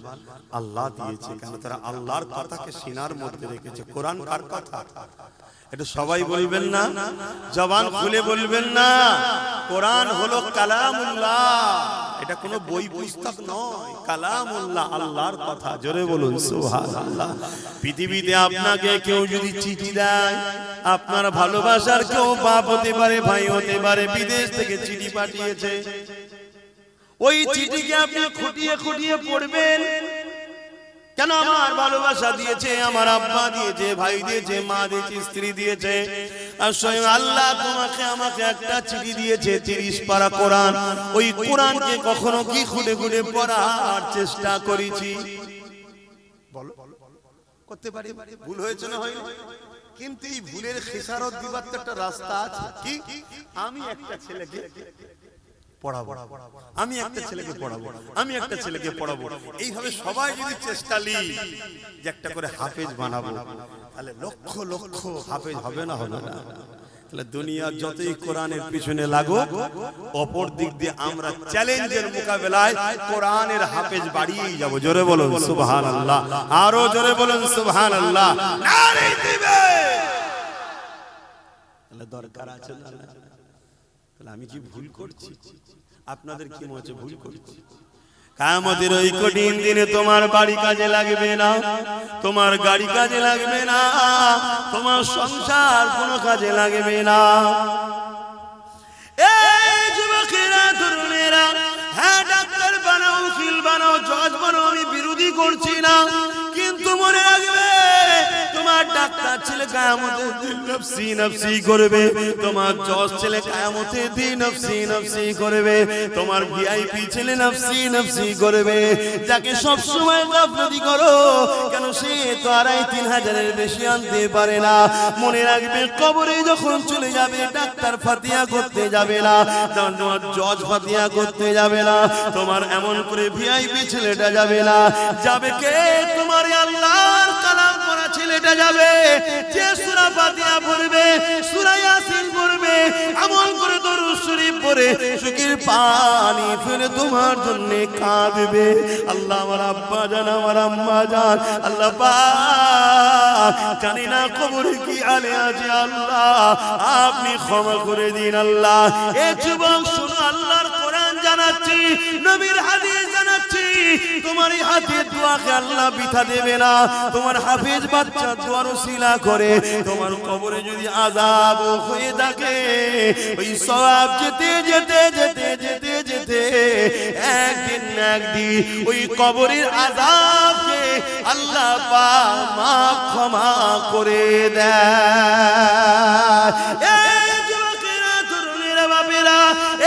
আল্লাহ দিয়েছে, কেন তারা আল্লাহর কথাকে সিনার মধ্যে রেখেছে। কোরআন কার কথা? এটা সবাই বলবেন না, জবান খুলে বলবেন না। কোরআন হলো কালামুল্লাহ, এটা কোনো বই পুস্তক নয়, কালামুল্লাহ, আল্লাহর কথা। জোরে বলুন সুবহানাল্লাহ। পৃথিবীতে আপনাকে কেউ যদি চিঠি দেয়, আপনার ভালোবাসার কেউ বাপ হতে পারে, ভাই হতে পারে, বিদেশ থেকে চিঠি পাঠিয়েছে, ওই চিঠিকে আপনি খুঁটিয়ে খুঁটিয়ে পড়বেন। কেন? আমার ভালোবাসা দিয়েছে, আমার আব্বা দিয়েছে, ভাই দিয়েছে, মা দিয়েছে, স্ত্রী দিয়েছে, আর স্বয়ং আল্লাহ তোমাকে আমাকে একটা চিঠি দিয়েছে, 30 পারা কোরআন। ওই কোরআনকে কখনো কি খুঁটে খুঁটে পড়ার চেষ্টা করেছি? বলো, করতে পারি? ভুল হয়েছে না হয়নি? কিন্তু এই ভুলের খেসারত দিবার তো একটা রাস্তা আছে। কি? আমি একটা ছেলেকে পড়াবো, আমি একটা ছেলেকে পড়াবো, আমি একটা ছেলেকে পড়াবো, এইভাবে সবাই যদি চেষ্টা নিই যে একটা করে হাফেজ বানাবো, তাহলে লক্ষ লক্ষ হাফেজ হবে না? হবে না? তাহলে দুনিয়ার যতই কোরআনের পিছনে লাগো, অপর দিক দিয়ে আমরা চ্যালেঞ্জের মোকাবেলায় কোরআনের হাফেজ বাড়িয়েই যাব। জোরে বলুন সুবহানাল্লাহ, আরো জোরে বলুন সুবহানাল্লাহ। নারে দিবে, তাহলে দরকার আছে না? তাহলে আমি কি ভুল করছি? আপনাদের কি মনে হচ্ছে ভুল করছি? কিয়ামতের ওই কঠিন দিনে তোমার বাড়ি কাজে লাগবে না, তোমার গাড়ি কাজে লাগবে না, তোমার সংসার কোনো কাজে লাগবে না। এই যুবকেরা, তরুণেরা, হ্যাঁ ডাক্তার বানাও, উকিল বানাও, জজ বানাও, আমি বিরোধী করছি না, কিন্তু মনে রাখবে তোমার ডাক্তার ছেলে কিয়ামতের দিন নফসি নফসি করবে, তোমার জজ ছেলে কিয়ামতের দিন নফসি নফসি করবে, তোমার ভিআইপি ছেলে নফসি নফসি করবে। যাকে সব সময় গাফলতি করো কেন, সে তো 2500-3000 বেশি আনতে পারে না। মনে রাখবে কবরে যখন চলে যাবে ডাক্তার ফাতিহা করতে যাবে না, তোমার জজ ফাতিহা করতে যাবে না, তোমার এমন করে ভিআইপি ছেলেটা যাবে না। যাবে কে? তোমার আল্লাহর কালাম পড়া ছেলেটা যাবে, যে সূরা ফাতিহা পড়বে, সূরা ইয়াসিন পড়বে, আমল করে দরুদ শরীফ পড়ে চোখের পানি ফেলে তোমার জন্য কাঁদবে। আল্লাহ আমার আব্বা জান, আমার আম্মা জান, আল্লাহ পাক জানি না কবরে কি আলে আছে, আল্লাহ আপনি ক্ষমা করে দিন। আল্লাহ এ যুবক শুনো, আল্লাহর কোরআন জানাচ্ছি, নবীর হাদিস জানাচ্ছি, তোমার এই হাতের দোয়াকে আল্লাহ বৃথা দেবে না। তোমার হাফেজ বাচ্চা দোয়ার ওসিলা করে তোমার কবরে যদি আযাব হয়ে থাকে, ওই সওয়াব যেতে যেতে যেতে যেতে যেতে একদিন না একদিন ওই কবরের আযাবকে আল্লাহ পাক মাফ ক্ষমা করে দেয়। এই যুবকেরা, তরুণেরা, বাপেরা,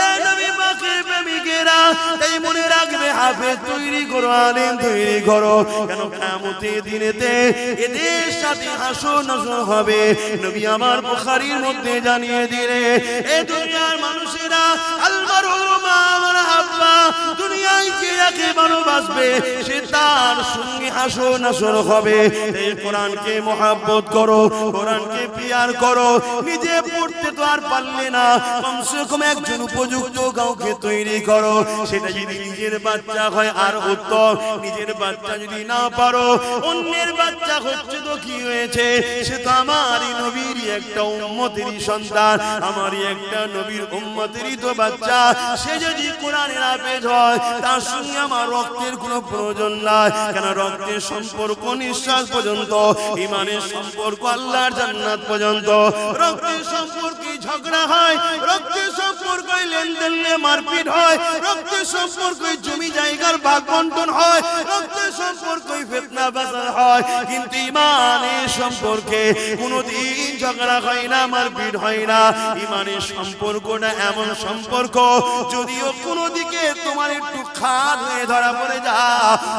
এই নবী পাকের প্রেমিকেরা, তাই মনে রাখবে হাফেজ তৈরি করো, আলেম তৈরি করো, কেন কিয়ামতের দিনেতে এদের সাথে হাসর নাসর হবে। নবী আমার বুখারীর মধ্যে জানিয়ে দিলে, এই দুনিয়ার মানুষেরা আলমারহুমা আমার আব্বা, দুনিয়ায় যে যাকে ভালোবাসবে সে তার সঙ্গে হাসর নাসর হবে। এই কোরআনকে মহব্বত করো, কোরআনকে পিয়ার করো। নিজে পড়তে তো আর পারলে না, কমসে কম একজন উপযুক্ত কাউকে তৈরি করো। সেটা যদি নিজের বাচ্চা হয় আর উত্তম, নিজের বাচ্চা যদি না পারো, অন্যের বাচ্চা হচ্ছে তো কি হয়েছে, সে তো আমারই নবীরই একটা উম্মতেরই সন্তান, আমারই একটা নবীর উম্মতেরই তো বাচ্চা। সে যদি কোরআনের হাফেজ হয়, তার সঙ্গে আমার রক্তের কোনো প্রয়োজন নাই, কেন রক্তের সম্পর্ক নিঃশ্বাস পর্যন্ত, ইমানের সম্পর্ক আল্লাহর জান্নাত পর্যন্ত। রক্তের সম্পর্কে ঝগড়া হয়, রক্তের সম্পর্কে লেনদেন মারপিট হয়, রক্তের সম্পর্কে জমি জায়গার ভাগ বন্টন হয়, রক্তের সম্পর্কে ফিতনা বাজার হয়, কিন্তু ইমানের সম্পর্কে কোনোদিন ঝগড়া হয় না, মারপিট হয় না। ইমানের সম্পর্কটা এমন সম্পর্ক, যদিও কোনো দিকে তোমার একটু খাদ হয়ে ধরা পড়ে যা,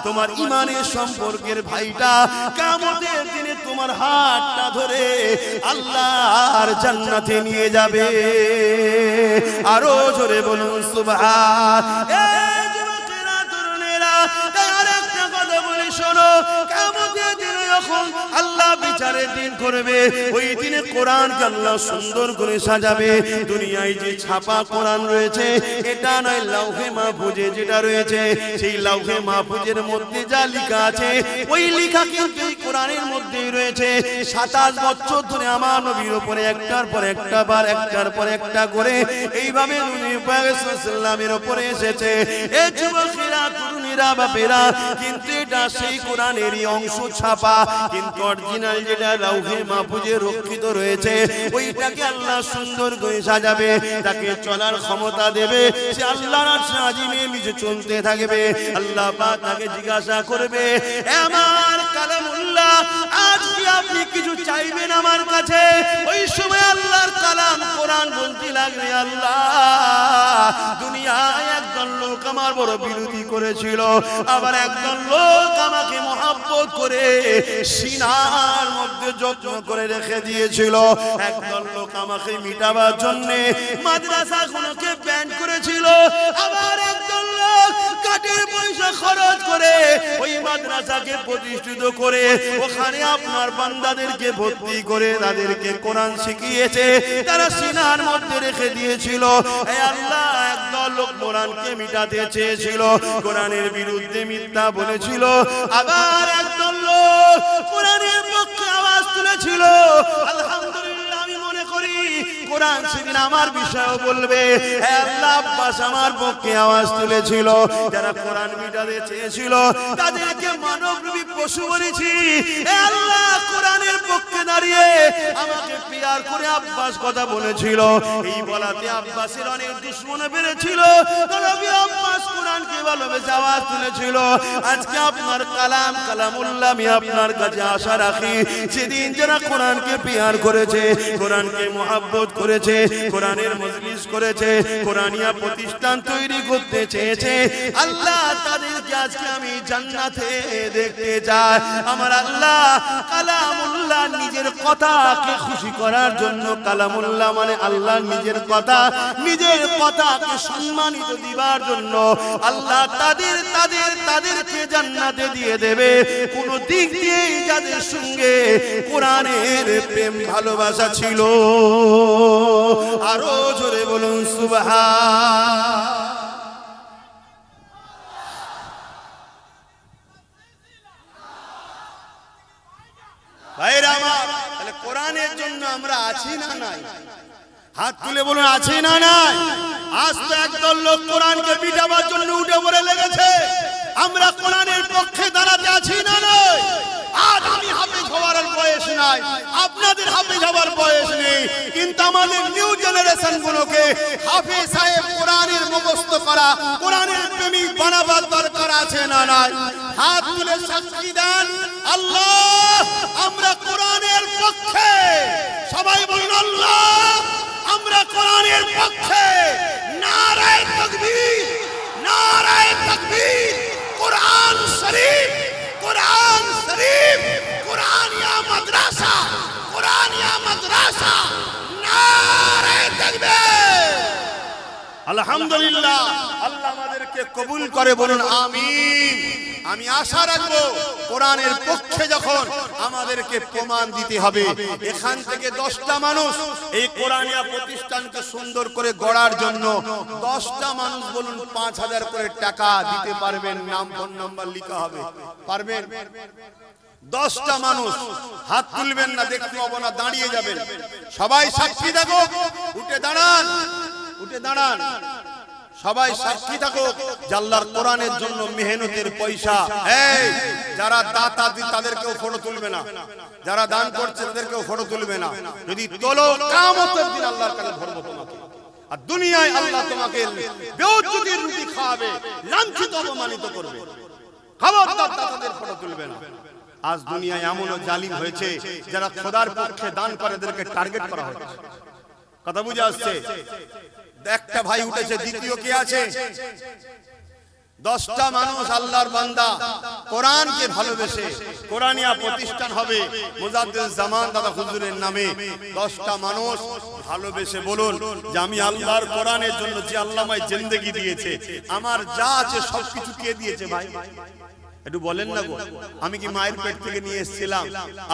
তোমার ইমানের সম্পর্কের ভাইটা কিয়ামতের দিনে তোমার হাতটা ধরে আল্লাহর জান্নাতে নিয়ে যাবে। আরো জোরে বলুন সুবহান। এই যুবকেরা, তরুণেরা, আর একটা কথা বলি শোনো, কিয়ামতের দিনে যখন আল্লাহ বিচারের দিন করবে, ওই দিনে কোরআনকে আল্লাহ সুন্দর করে সাজাবে। দুনিয়ায় যে ছাপা কোরআন রয়েছে, এটা নয়, লাউহে মাহফুজে যেটা রয়েছে, সেই লাউহে মাহফুজের মধ্যে যা লেখা আছে, ওই লেখা কিন্তু এই কোরআনের মধ্যেই রয়েছে। 27 বছর ধরে আমার নবীর উপরে একটার পর একটা বার, একটার পর একটা করে এইভাবে নবী পাক সাল্লাল্লাহু আলাইহি ওয়াসাল্লামের উপরে এসেছে। এই যুবকেরা, তরুণীরা, বাপেরা, কিন্তু এটা সেই কোরআনেরই অংশ ছাপা, কিন্তু অরিজিনাল যেটা লাউহে মাহফুজে রক্ষিত রয়েছে, ওইটাকে আল্লাহ সুন্দর করে সাজাবে, তাকে চলার ক্ষমতা দেবে, সে আল্লাহর আরশে আজিমে নিচে চলতে থাকবে। আল্লাহ পাক তাকে জিজ্ঞাসা করবে, আমার কালামুল্লাহ, আজ কি আপনি কিছু চাইবেন আমার কাছে? ওই সময় আল্লাহর কালাম কোরআন বলতে লাগবে, আল্লাহ, দুনিয়ায় একজন লোক আমার বড় বিরোধী করেছিল, আবার একজন লোক আমাকে মহব্বত করে সিনার মধ্যে যত্ন করে রেখে দিয়েছিল, একজন লোক আমাকে মিটাবার জন্য মাদ্রাসাগুলোকে ব্যান করেছিল, আবার একজন লোক কাঠের পয়সা খরচ করে ওই মাদ্রাসাকে প্রতিষ্ঠিত করে ওখানে আপনার বান্দাদেরকে ভর্তি করে তাদেরকে কোরআন শিখিয়েছে, তারা সিনার মধ্যে রেখে দিয়েছিল। হে আল্লাহ, একদল লোক কোরআনকে মিটাতে চেয়েছিল, কোরআনের বিরুদ্ধে মিথ্যা বলেছিল, আবার একদল লোক কোরআনের পক্ষে আওয়াজ তুলেছিল। আলহামদুলিল্লাহ, আমি মনে করি কোরআন সেদিন আমার বিষয়ও বলবে। হে আল্লাহ, আব্বাস আমার পক্ষে আওয়াজ তুলেছিল, যারা কোরআন মিটাতে চেয়েছিল তাদেরকে মানবরূপী পশু বলেছি। হে আল্লাহ, কোরআনের পক্ষে দাঁড়িয়ে আমাকে পিয়ার করে আব্বাস কথা বলেছিল। এই বলাতে আব্বাসের অনেক দুশমন বেড়েছিল, তবে আব্বাস কোরআনকে ভালোবেসে আওয়াজ তুলেছিল। আজকে আপনার কালাম কালামুল্লাহ আমি আপনার কাছে আশা রাখি, সেদিন যারা কোরআনকে পিয়ার করেছে, কোরআনকে মহব্বত করেছে, কোরআনের মজলিস করেছে, কোরআনিয়া প্রতিষ্ঠান তৈরি করতে চেয়েছে, আল্লাহ তাদেরকে আজকে আমি জান্নাতে দেখতে চাই। আমার আল্লাহ কালামুল্লাহ নিজের কথাকে খুশি করার জন্য, কালামুল্লাহ মানে আল্লাহ নিজের কথা, নিজের কথাকে সম্মানিত দিবার জন্য আল্লাহ তাদেরকে জান্নাতে দিয়ে দেবে। কোন দিক দিয়ে যাদের সঙ্গে কোরআনের প্রেম ভালোবাসা ছিল, আরো জোরে বলুন সুবহান। ভাইরা আমার, তাহলে কোরআনের জন্য আমরা আছি না নাই? হাত তুলে বলুন আছি না নাই? আজ তো একদল লোক কোরআনকে পিটাবার জন্য উঠে পড়ে লেগেছে। আমরা কোরআনের পক্ষে দাঁড়াতে আছি না নাই? আজ আমি হাফেজ হওয়ার বয়স নাই, আপনাদের হাফেজ হওয়ার বয়স নেই, কিন্তু আমাদের নিউ জেনারেশন গুলোকে হাফেজ সাহেব কোরআনের মুখস্থ করা, কোরআনের প্রেমিক বানাবার দরকার আছে না নাই? হাত তুলে সাক্ষী দেন আল্লাহ আমরা কোরআনের পক্ষে। সবাই বলুন আল্লাহ আমরা কোরআনের পক্ষে। নারায়ে তাকবীর, নারায়ে তাকবীর। কোরআন শরীফ, কোরআন শরীফ, কোরআনিয়া মাদ্রাসা, কোরআনিয়া মাদ্রাসা। নারায়ে তাকবীর। আলহামদুলিল্লাহ, আল্লাহ আমাদেরকে কবুল করে বলুন আমিন। আমি আশা রাখবো কোরআনের পক্ষে যখন আমাদেরকে প্রমাণ দিতে হবে, এখান থেকে 10টা মানুষ এই কোরআনিয়া প্রতিষ্ঠানকে সুন্দর করে গড়ার জন্য 10টা মানুষ বলুন 5000 করে টাকা দিতে পারবেন? নাম ফোন নাম্বার লেখা হবে, পারবেন? 10টা মানুষ হাত তুলবেন না, দেখতে পাবো না, দাঁড়িয়ে যাবেন। সবাই সাক্ষী থাকো, উঠে দাঁড়ান, উঠে দাঁড়ান। সবাই সাক্ষী থাকো আল্লাহর কোরআনের জন্য মেহনতের পয়সা। এই যারা দাতা তাদেরকেও ফটো তুলবে না, যারা দান করছে তাদেরকেও ফটো তুলবে না। যদি তোলো কিয়ামতের দিন আল্লাহর কাছে ধরবো তোমাকে। আর দুনিয়ায় আল্লাহ তোমাকে বেউজ্জতির রুটি খাওয়াবে, লাঞ্ছিত অপমানিত করবে। খবরদার দাতাদের ফটো তুলবে না। আজ দুনিয়ায় এমনও জালিম হয়েছে যারা খোদার পক্ষে দান করে তাদেরকে টার্গেট করা হচ্ছে। কথা বুঝে আসছে? একটা ভাই উঠেছে, দ্বিতীয় কে আছে? 10টা মানুষ আল্লাহর বান্দা কোরআনকে ভালোবেসে কোরআনিয়া প্রতিষ্ঠান হবে মুজাদ্দিদ জামান দাদা হুজুরের নামে। 10টা মানুষ ভালোবেসে বলুন যে আমি আল্লাহর কোরআনের জন্য, যে আল্লাহ আমায় জিন্দেগি দিয়েছে, আমার যা আছে সবকিছু কে দিয়েছে ভাই? একটু বলেন না গো, আমি কি মায়ের পেট থেকে নিয়ে এসেছিলাম?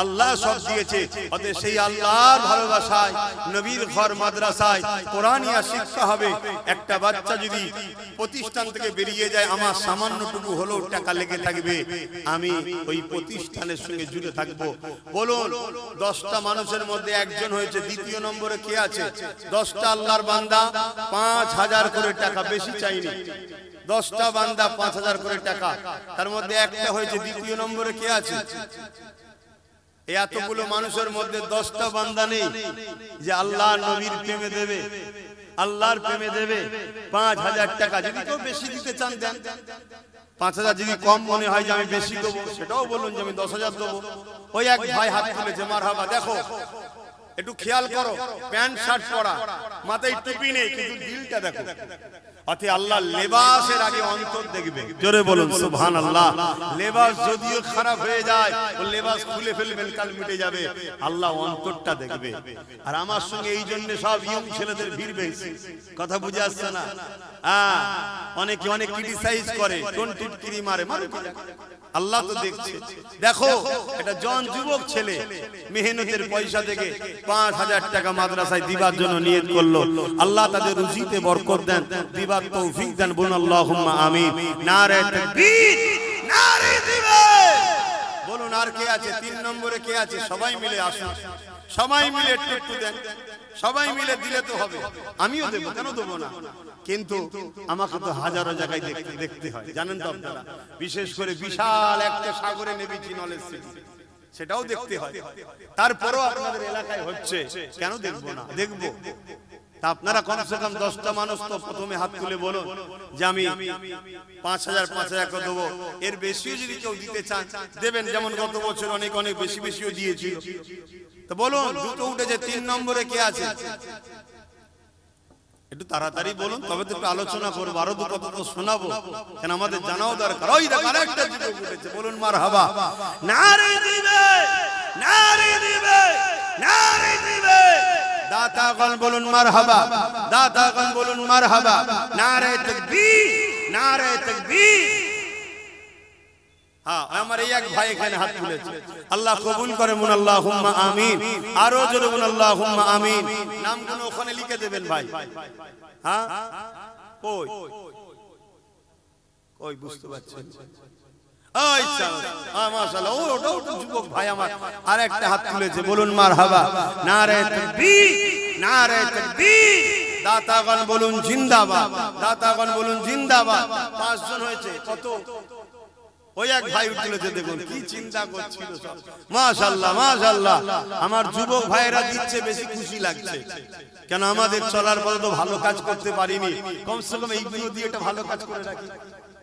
আল্লাহ সব দিয়েছে। অতএব সেই আল্লাহর ভালোবাসায় নবীর ঘর মাদ্রাসায় কোরআনিয়া শিক্ষা হবে। একটা বাচ্চা যদি প্রতিষ্ঠান থেকে বেরিয়ে যায়, আমার সামান্যটুকু হলেও টাকা লেগে থাকবে, আমি ওই প্রতিষ্ঠানের সঙ্গে জুড়ে থাকবো। বলুন 10টা মানুষের মধ্যে একজন হয়েছে, দ্বিতীয় নম্বরে কে আছে? 10টা আল্লাহর বান্দা 5000 করে টাকা, বেশি চাইনি। 10টা বান্দা 5000 করে টাকা, তার মধ্যে একটা হয়েছে। দ্বিতীয় নম্বরে কে আছে? এতগুলো মানুষের মধ্যে 10টা বান্দা নেই যে আল্লাহ নবীর প্রেমে দেবে, আল্লাহর প্রেমে দেবে 5000 টাকা। যদি কেউ বেশি দিতে চান দেন, 5000 যদি কম মনে হয় যে আমি বেশি দেবো, সেটাও বলুন যে আমি 10000 দেবো। ওই এক ভাই হাত তুলেছে, মারহাবা। দেখো একটু খেয়াল করো, প্যান্ট শার্ট পরা, মাথায় টুপি নেই, কিন্তু দিলটা দেখো। অতএব আল্লাহ লেবাসের আগে অন্তর দেখবে। জোরে বলুন সুবহানাল্লাহ। লেবাস যদিও খারাপ হয়ে যায়, ও লেবাস খুলে ফেলবেন, কাল মিটে যাবে। আল্লাহ অন্তরটা দেখবে। আর আমার সঙ্গে এই জন্য সব ইয়ং ছেলেদের ভিড় বেশি। কথা বুঝে আসছে না? অনেকে অনেক ক্রিটিসাইজ করে, কোন টিটকিরি মারে, আল্লাহ তো দেখছে। দেখো এটা জন যুবক ছেলে মেহনতের পয়সা থেকে 5000 টাকা মাদ্রাসায় দিবার জন্য নিয়ত করলো। আল্লাহ তাদের রুজিতে বরকত দেন, দিবার তৌফিক দেন। বলুন আল্লাহুম্মা আমিন। নারে তাকবীর, নারে দিবে। বলুন আর কে আছে? 3 নম্বরে কে আছে? সবাই মিলে আসুন। সবাই মিলে একটু একটু দেন, সবাই মিলে দিলে তো হবে, আমিও দেবো, কেন দেবো না? কিন্তু আমাকে তো হাজারো জায়গায় দেখতে হয়, জানেন তো আপনারা। বিশেষ করে বিশাল একটা সাগরে নেমেছি নলেজ সিটি, সেটাও দেখতে হয়। তারপরও আপনাদের এলাকায় হচ্ছে, কেন দেখবো না? দেখবো। তা আপনারা কমসে কম 10টা মানুষ তো প্রথমে হাত তুলে বলুন যে আমি 5,000 করে দেবো। এর বেশিও যদি কেউ দিতে চান দেবেন, যেমন গত বছর অনেক অনেক বেশি বেশিও দিয়েছিল। তো বলুন, দুটো উঠেছে, 3 নম্বরে কে আছে? একটু তাড়াতাড়ি বলুন, তবে তো একটু আলোচনা করবো, আরো দুটো কথা তো শোনাবো, কেন আমাদের জানাও দরকার। ওই দেখো আরেকটা যুবক উঠেছে, বলুন মারহাবা। নারে দিবে, নারে দিবে, নারে দিবে। দাতাগণ বলুন মারহাবা, দাতাগণ বলুন মারহাবা। নারে তাকবীর, নারে তাকবীর। হ্যাঁ, আমার এই এক ভাই এখানে হাত তুলেছে, আল্লাহ কবুল করে, বলুন আল্লাহুম্মা আমিন। আরো জোরে বলুন আল্লাহুম্মা আমিন। নামগুলো ওখানে লিখে দেবেন ভাই। হ্যাঁ, কই কই বুঝতে পারছেন? আচ্ছা, মাশাআল্লাহ, ওটা যুবক ভাই আমার আরেকটা হাত তুলেছে, বলুন মারহাবা। নারে তাকবীর, নারে তাকবীর। দাতাগণ বলুন জিন্দাবাদ, দাতাগণ বলুন জিন্দাবাদ। 5 জন হয়েছে, কত? ওই এক ভাই তুলেছে, দেখুন কি চিন্তা করছিল সব। মাশাআল্লাহ, মাশাআল্লাহ। আমার যুবক ভাইরা দিচ্ছে, বেশি খুশি লাগছে, কেন আমাদের চলার পথে তো ভালো কাজ করতে পারিনি, কমসে কম এইগুলো দিয়ে একটা ভালো কাজ করে রাখি।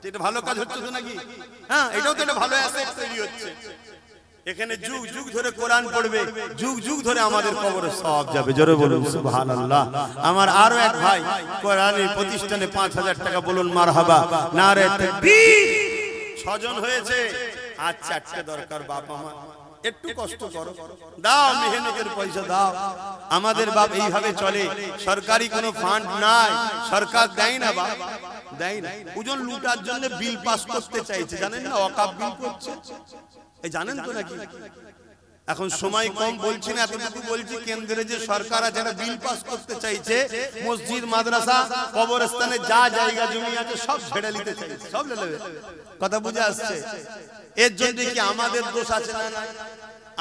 এটা ভালো কাজ হচ্ছে তো নাকি? হ্যাঁ, এটাও তো একটা ভালো অ্যাসেট তৈরি হচ্ছে। এখানে যুগ যুগ ধরে কোরআন পড়বে, যুগ যুগ ধরে আমাদের কবরে সওয়াব যাবে। জোরে বলুন সুবহানাল্লাহ। আমার আরো এক ভাই কোরআনের প্রতিষ্ঠানে 5,000 টাকা, বলুন মারহাবা। নারে তাকবীর। 6 জন হয়েছে, আর 4টে দরকার। বাপ আমার একটু কষ্ট করো, দাও, মেহনতের পয়সা দাও। আমাদের বাপ এইভাবে চলে, সরকারি কোনো ফান্ড নাই, সরকার দেয় না বাপ, দেয় না। ওজন লুটার জন্য বিল পাস করতে চাইছে, জানেন না? ওয়াকফ বিল করছে, এই জানেন তো নাকি? এখন সময় কম, বলছি না, এতটুকু বলছি, কেন্দ্রে যে সরকার আছে যারা বিল পাস করতে চাইছে, মসজিদ, মাদ্রাসা, কবরস্থানে যা জায়গা জমি আছে সব ছেড়ে নিতে চাইছে, সব নেবে। কথা বুঝে আসছে? এর জন্য কি আমাদের দোষ আছে না?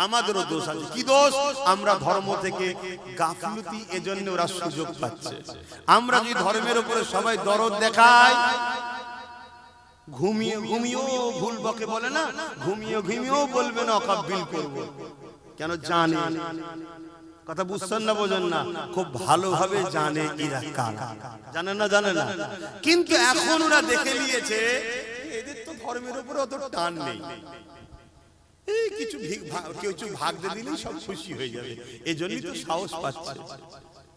আমাদেরও দোষ আছে। কি দোষ? আমরা ধর্ম থেকে গাফলতি, এজন্য ওরা সুযোগ পাচ্ছে। আমরা যদি ধর্মের উপরে সবাই দরদ দেখাই, ঘুমিয়ে ঘুমিয়েও ভুল বকে বলে না, ঘুমিয়ে ঘুমিয়েও বলবে না ওয়াকফ বিল করব, কেন? জানে। কথা বুঝছেন না, বোঝেন না? খুব ভালোভাবে জানে এরা কারা, জানে না, জানে না। কিন্তু এখন ওরা দেখে নিয়েছে এদের তো ধর্মের উপরে অত টান নেই, এই কিছু কিছু ভাগ দিয়ে দিলেই সব খুশি হয়ে যাবে, এই জন্যই তো সাহস পাচ্ছে।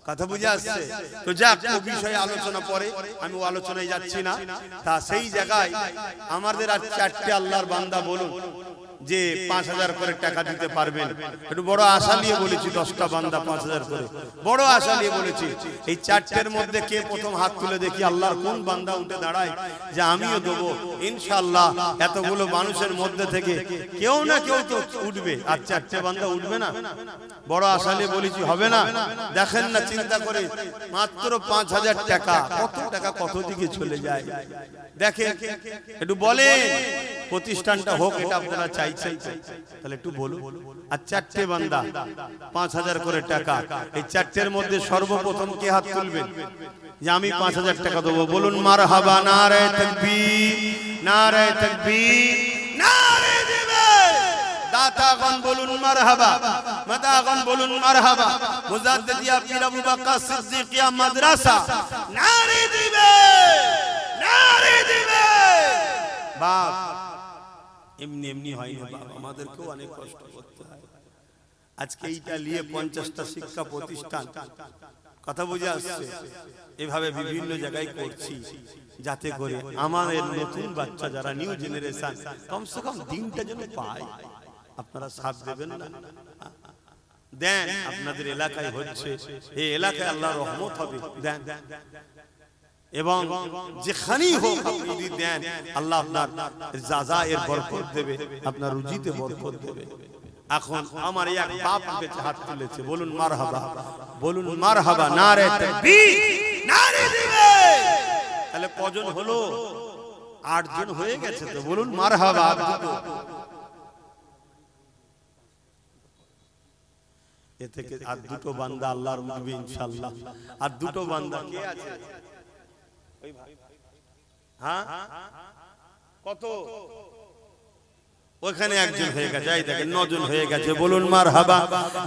কথা বুঝে আসছে? তো যাক, ও বিষয়ে আলোচনা পরে, আমি ও আলোচনায় যাচ্ছি না। তা সেই জায়গায় আমাদের আর 4টে আল্লাহর বান্দা বলুন যে 5,000 করে টাকা দিতে পারবেন। একটু বড় আশা নিয়ে বলেছি, 10টা বান্দা 5,000 করে, বড় আশা নিয়ে বলেছি। এই 4টের মধ্যে কে প্রথম হাত তুলে দেখি আল্লাহর কোন বান্দা উঠে দাঁড়ায় যে আমিও দেবো। ইনশাআল্লাহ এতগুলো মানুষের মধ্যে থেকে কেউ না কেউ তো উঠবে, আর 4টে বান্দা উঠবে না? বড় আশা নিয়ে বলেছি, হবে না? দেখেন না, চিন্তা করে, মাত্র 5,000 টাকা, কত টাকা কত দিকে চলে যায় দেখেন। একটু বলেন, প্রতিষ্ঠানটা হোক, এটা আপনারা চাইছেন, তাহলে একটু বলুন। আর 4টে বান্দা 5,000 করে টাকা, এই 4টের মধ্যে সর্বপ্রথম কে হাত তুলবেন যে আমি 5,000 টাকা দেবো? বলুন মারহাবা। নারে তাকবীর, নারে তাকবীর, নারে দিবে। দাতাগণ বলুন মারহাবা, মাদাগণ বলুন মারহাবা। মুজাদ্দিদিয়া পীর আবু বকর সিদ্দিকিয়া মাদ্রাসা, নারে দিবে, নারে দিবে। বাপ এমনি এমনি হয় না বাপ, আমাদেরকেও অনেক কষ্ট করতে হয়। আজকে এইটা নিয়ে 50টা শিক্ষা প্রতিষ্ঠান, কথা বুঝে আসছে, এভাবে বিভিন্ন জায়গায় করছি, যাতে করে আমাদের নতুন বাচ্চা যারা নিউ জেনারেশন কমসে কম দিনটা যেন পায়। আপনারা সাথ দেবেন না? দেন, আপনাদের এলাকায় হচ্ছে, এই এলাকায় আল্লাহর রহমত হবে, দেন। এবং যেখানেই হোক আপনি যদি দেন, আল্লাহ আপনার জাযা এর বরকত দেবে, আপনার রুজিতে বরকত দেবে। এখন আমার এক বাপ উঠেছে, হাত তুলেছে, বলুন মারহাবা, বলুন মারহাবা। নারে তাকবীর, নারে দিবে। তাহলে কজন হলো? 8 জন হয়ে গেছে তো, বলুন মারহাবা। এ থেকে আর দুটো বান্দা আল্লাহর উঠবে ইনশাআল্লাহ। আর দুটো বান্দা কে আছে? ওই ভাই, হ্যাঁ কত? ওখানে একজন হয়ে গেছে, এই দেখেন 9 জন হয়ে গেছে। বলুন মারহাবা,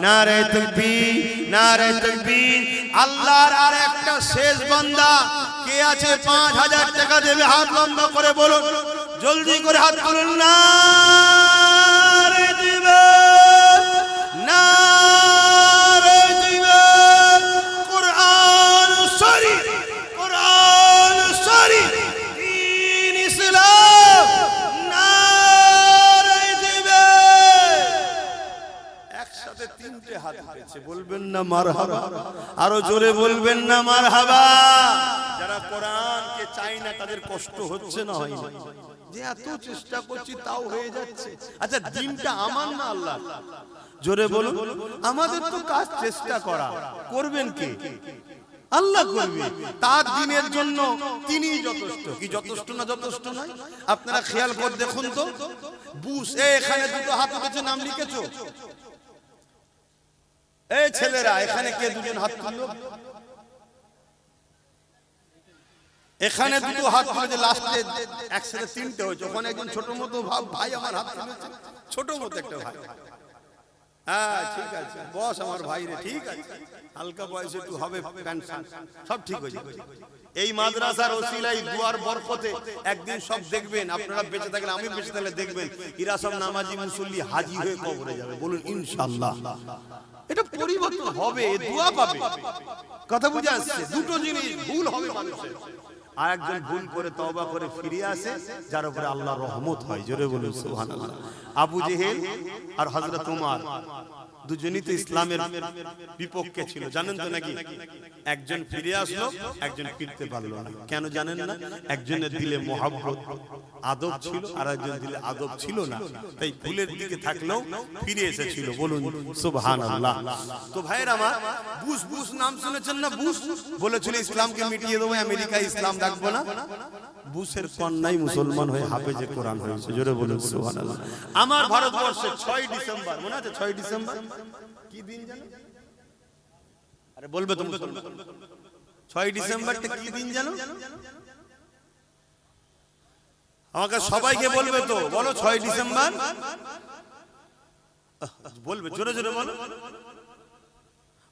নারে তাকবীর, নারে তাকবীর। আল্লাহর আর একটা শেষ বান্দা কে আছে? 5000 টাকা দেবে। হাত লম্বা করে বলুন, জলদি করে হাত তুলুন। নারে দিবে, নারে দিবে। কোরআন শরীফ, কোরআন শরীফ, দ্বীন ইসলাম, নারে দিবে। একসাথে 3টে হাত উঠেছে। বলবেন না মারহাবা? আরো জোরে বলবেন না মারহাবা? যারা কোরআনকে চাই না তাদের কষ্ট হচ্ছে না? হয় না? যে এত চেষ্টা করছি তাও হয়ে যাচ্ছে। আচ্ছা, দিনটা আমার না আল্লাহ? জোরে বলুন। আমাদের তো কাজ চেষ্টা করা, করবেন কে? আল্লাহ করবে। তার দিনের জন্য তিনিই যথেষ্ট। কি যথেষ্ট না যথেষ্ট নয়? আপনারা খেয়াল করে দেখুন তো। বুশ, এখানে দুটো হাত উঠেছে, নাম লিখেছো? এই ছেলেরা, এখানে কে দুজন হাত তুললো? এখানে দুটো হাত তুলেছে, লাস্টে একসাথে 3টে হয়েছে। ওখানে একজন ছোট মতো ভাই আমার হাত তুলেছে, ছোট মতো একটা ভাই। হ্যাঁ ঠিক আছে, বস আমার ভাই রে, ঠিক আছে, হালকা বয়সে একটু হবে পেনশন, সব ঠিক হয়ে যাবে। এই মাদ্রাসার ওসিলাই দুয়ার বরকতে একদিন সব দেখবেন, আপনারা বেঁচে থাকলে, আমি বেঁচে থাকলে দেখবেন এরা সব নামাজি মুসল্লি হাজি হয়ে কবরে যাবে। বলুন ইনশাআল্লাহ। এটা পরিবর্তন হবে, দোয়া পাবে। কথা বুঝে আসছে? দুটো জিনিস ভুল হবে মানুষের। আর একজন ভুল করে তওবা করে ফিরে আসে, যার উপরে আল্লাহর রহমত হয়। জোরে বলুন সুবহানাল্লাহ। আবু জেহেল আর হযরত ওমর দুজনই তো ইসলামের বিপক্ষে ছিল, জানেন তো নাকি? একজন ফিরে আসলো, একজন ফিরতে পারলো না। কেন জানেন না? একজনের দিলে মহব্বত আদব ছিল, আর একজন দিলে আদব ছিল না, তাই ভুলের দিকে থাকলেও ফিরে এসেছিল। বলুন সুবহানাল্লাহ। তো ভাইয়ের আমার, বুশ, বুশ নাম শুনেছেন না? বুশ বলেছিল ইসলামকে মিটিয়ে দেবো, আমেরিকায় ইসলাম রাখবো না। বুশের কন্যাই মুসলমান হয়ে হাফেজে কোরআন হয়েছে। জোরে বলুন সুবহানাল্লাহ। আমার ভারতবর্ষে 6 ডিসেম্বর, মনে আছে? 6 ডিসেম্বর কি দিন জানো? আরে বলবে তুমি? 6 ডিসেম্বরটা কি দিন জানো? আমাকে সবাইকে বলবে তো, বলো 6 ডিসেম্বর বলবে, জোরে জোরে বলো।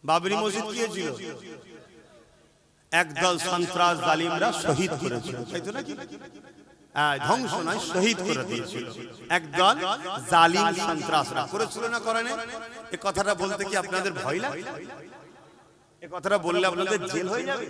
বাবরি মসজিদ কি হয়েছিল? একদল সন্ত্রাস জালিমরা শহীদ করেছিল, তাই তো নাকি? ধ্বংস নয়, শহীদ করে দিয়েছিল। একদল জালিম সন্ত্রাসরা করেছিল না, করে না? এই কথাটা বলতে কি আপনাদের ভয় লাগে? এই কথাটা বললে আপনাদের জেল হয়ে যাবে?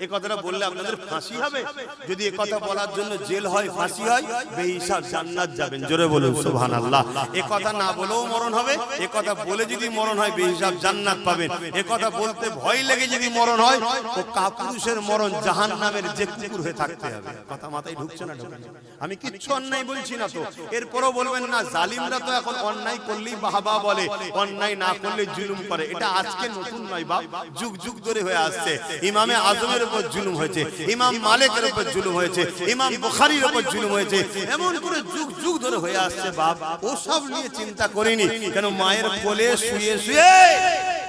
এই কথাটা বললে আপনাদের ফাঁসি হবে? যদি এই কথা বলার জন্য জেল হয়, ফাঁসি হয়, বেহিসাব জান্নাত যাবেন। জোরে বলুন সুবহানাল্লাহ। এই কথা না বলেও মরণ হবে, এই কথা বলে যদি মরণ হয় বেহিসাব জান্নাত পাবেন। এই কথা বলতে ভয় লেগে যদি মরণ হয়, তো কাপুরুষের মরণ জাহান্নামের যে কুকুর হয়ে থাকতে হবে। কথা মাথায় ঢুকছে না? আমি কিচ্ছু অন্যায় বলছি না তো। এরপরও বলবেন না জালিমরা তো এখন অন্যায় করলেই বাহবা বলে, অন্যায় না করলে জুলুম করে। এটা আজকে নতুন নয় বাপ, যুগ যুগ ধরে হয়ে আসছে। ইমামে আজমের উপর জুলুম হয়েছে, ইমাম মালিকের উপর জুলুম হয়েছে, ইমাম বুখারীর উপর জুলুম হয়েছে, এমন করে যুগ যুগ ধরে হয়ে আসছে বাপ। ও সব নিয়ে চিন্তা করিনি, কেন মায়ের কোলে শুয়ে শুয়ে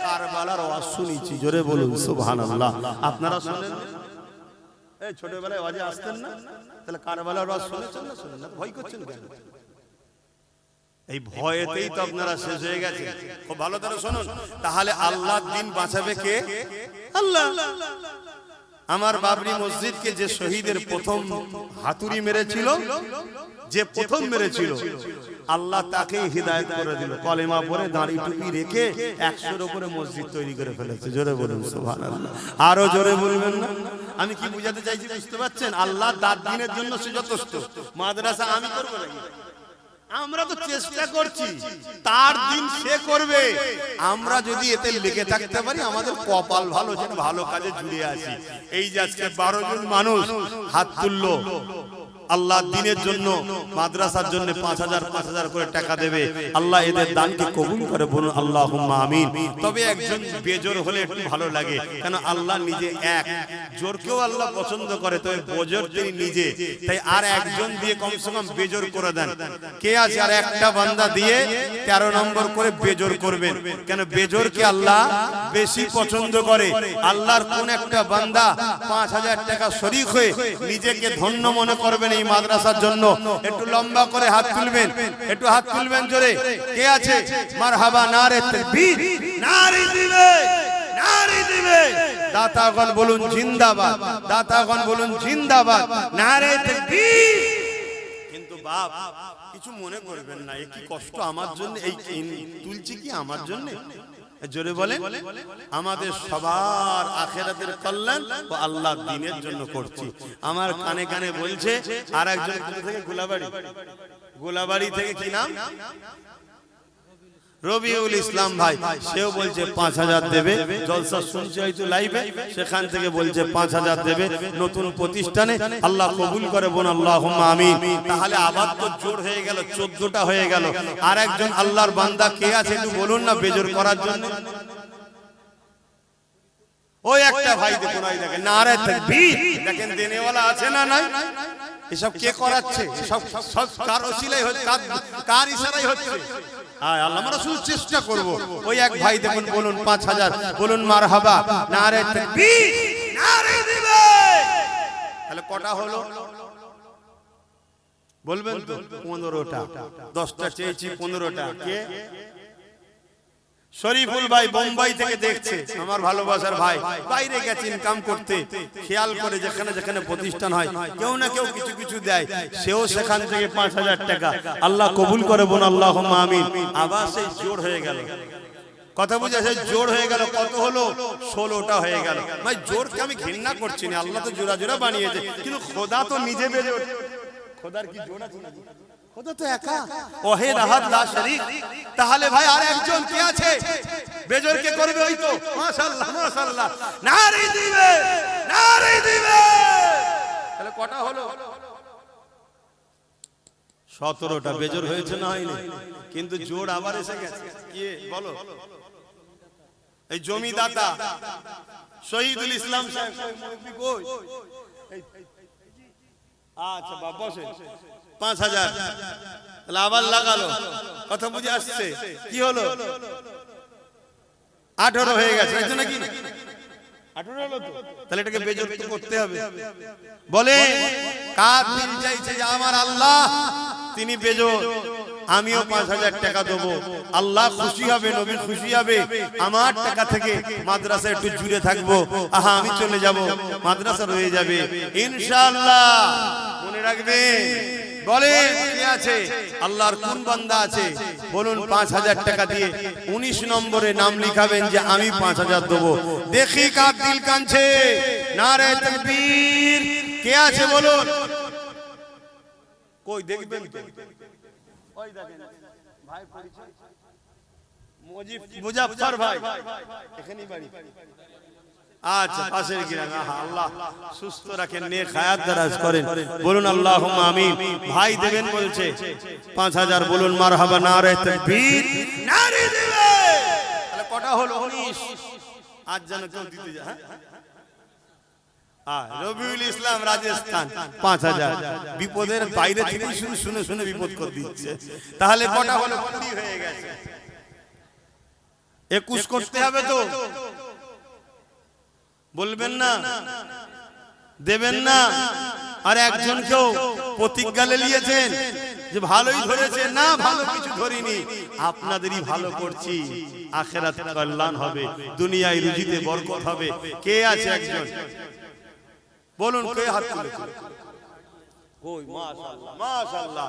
কারবালার আওয়াজ শুনেছি। জোরে বলুন সুবহানাল্লাহ। আপনারা শুনেন? এই ছোটবেলায় আওয়াজে আসতেন না? তাহলে কারবালার আওয়াজ শুনেছেন না? শুনেন না? ভয় করছেন কেন? এই ভয়েতেই তো আপনারা শেষ হয়ে গেছে। খুব ভালো করে শুনুন। তাহলে আল্লাহর দিন বাঁচাবে কে? আল্লাহ। আমার বাবরি মসজিদকে যে শহীদের প্রথম হাতুড়ি মেরেছিল, যে প্রথম মেরেছিল, আল্লাহ তাকে হিদায়াত করে দিল। কলেমা পড়ে দাঁড়ি টুপি রেখে 100-এর উপরে মসজিদ তৈরি করে ফেলেছে। জোরে বলুন সুবহানাল্লাহ। আরো জোরে বলবেন না? আমি কি বুঝাতে চাইছি বুঝতে পারছেন? আল্লাহ তার দিনের জন্য সে যথেষ্ট। মাদ্রাসা আমি করব নাকি? আমরা তো চেষ্টা করছি, তার দিন সে করবে। আমরা যদি এতে লেগে থাকতে পারি, আমাদের কপাল ভালো, যেন ভালো কাজে জুড়ে আছি। এই যে আজকে 12 জন মানুষ হাত তুললো, আল্লাহ দিনের জন্য মাদ্রাসার জন্য 5,000 করে টাকা দেবে, আল্লাহ এদের দানকে কবুল করে বলুন আল্লাহুম্মা আমিন। তবে একজন বেজোর হলে একটু ভালো লাগে, কেন আল্লাহ নিজে এক, জোরকেও আল্লাহ পছন্দ করে, তবে বেজোর তিনি নিজে, তাই আর একজন দিয়ে কমসে কম বেজোর করে দেন। কে আছে আর একটা বান্দা দিয়ে 13 নম্বর করে বেজোর করবেন, কেন বেজোরকে আল্লাহ বেশি পছন্দ করে। আল্লাহর কোন একটা বান্দা 5,000 টাকা শরীক হয়ে নিজেকে ধন্য মনে করবেন এই মাদ্রাসার জন্য, একটু লম্বা করে হাত তুলবেন, একটু হাত তুলবেন জোরে। কে আছে? মারহাবা, নারে তাকবীর, নারে দিবে, নারে দিবে। দাতাগণ বলুন জিন্দাবাদ, দাতাগণ বলুন জিন্দাবাদ, নারে তাকবীর। কিন্তু বাপ কিছু মনে করবেন না, এই কি কষ্ট আমার জন্য, এই তুলছি কি আমার জন্য? জোরে বলেন, আমাদের সবার আখিরাতের কল্যাণ ও আল্লাহর দ্বীনের জন্য করছি। আমার কানে কানে বলছে আর একজন থেকে গোলাবাড়ি থেকে, কি নাম? রবিউল ইসলাম ভাই, সেও বলছে 5,000 দেবে। জলসা শুনছে হয়তো লাইভে, সেখান থেকে বলছে 5,000 দেবে নতুন প্রতিষ্ঠানে। আল্লাহ কবুল করে বোন আল্লাহুম্মা আমিন। তাহলে আবার তো জোর হয়ে গেল, 14টা হয়ে গেল। আর একজন আল্লাহর বান্দা কে আছে একটু বলুন না বেজোর করার জন্য? ওই একটা ভাই দেখুন, ওই দেখেন নারে তাকবীর, দেখেন দেনেওয়ালা আছে না নাই? এসব কে করাচ্ছে? সব কার ওসিলাই হচ্ছে, কার ইশারাই হচ্ছে? আল্লাহ রাসূল চেষ্টা করব। ওই এক ভাই দেখুন, বলুন 5,000, বলুন মারহাবা, নারে তাকবীর, নারে দিবে। তাহলে কটা হলো বলবেন তো? 15টা। 10টা চেয়েছি, 15টা। কে? শরীফুল ভাই বোম্বাই থেকে দেখছে, আমার ভালোবাসার ভাই, বাইরে গেছে ইনকাম করতে, খেয়াল করে যেখানে যেখানে প্রতিষ্ঠান হয় কেউ না কেউ কিছু কিছু দেয়, সেও সেখান থেকে 5,000 টাকা। আল্লাহ কবুল করে বোন আল্লাহুম্মা আমিন। আবার সেই জোর হয়ে গেল, কথা বুঝে, সেই জোর হয়ে গেল। কত হলো? 16টা হয়ে গেল। ভাই জোরকে আমি ঘৃণা করছি না, আল্লাহ তো জোড়া জোড়া বানিয়েছে, কিন্তু খোদা তো নিজে বেজোর। খোদার কি জোড় আছে নাকি? খোদা তো একা, ওয়াহিদ আহাদ লা শরীক। তাহলে ভাই আর একজন কে আছে বেজোর কে করবে? ওই তো মাশাআল্লাহ, মাশাআল্লাহ, নারে দিবে, নারে দিবে। তাহলে কটা হলো? 17টা বেজোর হয়েছে না হয়নি? কিন্তু জোর আবার এসে গেছে। কি বলো? এই জমিদাতা শহীদুল ইসলাম সাহেব, মুরব্বি কই? আচ্ছা বাবা বসে, 5,000 তাহলে আবার লাগালো। কথা বুঝে আসছে? কি হলো? 18 হয়ে গেছে, তাই তো নাকি? 18 হলো তো, তাহলে এটাকে বেজোর করতে হবে। বলে কার দিল চাইছে যে আমার আল্লাহ তিনি বেজোর, আমিও 5,000 টাকা দেবো। আল্লাহ খুশি হবে, নবী খুশি হবে। আমার টাকা থেকে মাদ্রাসা একটু জুড়ে থাকবো, আহা আমি চলে যাব, মাদ্রাসা রয়ে যাবে ইনশাআল্লাহ। মনে রাখবে। বলে কে আছে? আল্লাহর কোন বান্দা আছে বলুন 5,000 টাকা দিয়ে 19 নম্বরে নাম লিখাবেন যে আমি 5,000 দেবো। দেখি কার দিল কাঁদছে। নারে তাকবীর। কে আছে বলুন? কই দেখবেন তো? ওই দেখেন ভাই, পরিচয় মুজাফফর ভাই, এখানেই বাড়ি। আচ্ছা, পাশের গ্রামে। আল্লাহ সুস্থ রাখেন, নেক হায়াত দারাজ করেন, বলুন আল্লাহুম্মা আমিন। ভাই দেবেন বলছে 5,000, বলুন মারহাবা, নারে তাকবীর, নারে দিবে। তাহলে কটা হলো? 19। আজ যেন কেউ দিতে যায়। রবিউল ইসলাম রাজস্থান 5,000। বিপদের বাইরে থেকে শুনে শুনে বিপদ করে দিচ্ছে। তাহলে কটা হলো? 20 হয়ে গেছে। 21 করতে হবে তো? বলবেন না? দেবেন না? আর একজনকেও প্রতিজ্ঞা নিয়েছেন যে ভালোই ধরেছে না, ভালো কিছু ধরিনি, আপনাদেরই ভালো করছি, আখিরাতে কল্যাণ হবে, দুনিয়ায় রুজিতে বরকত হবে। কে আছে একজন বলুন? কে হাত তুলেছে? ওই মাশাআল্লাহ, মাশাআল্লাহ,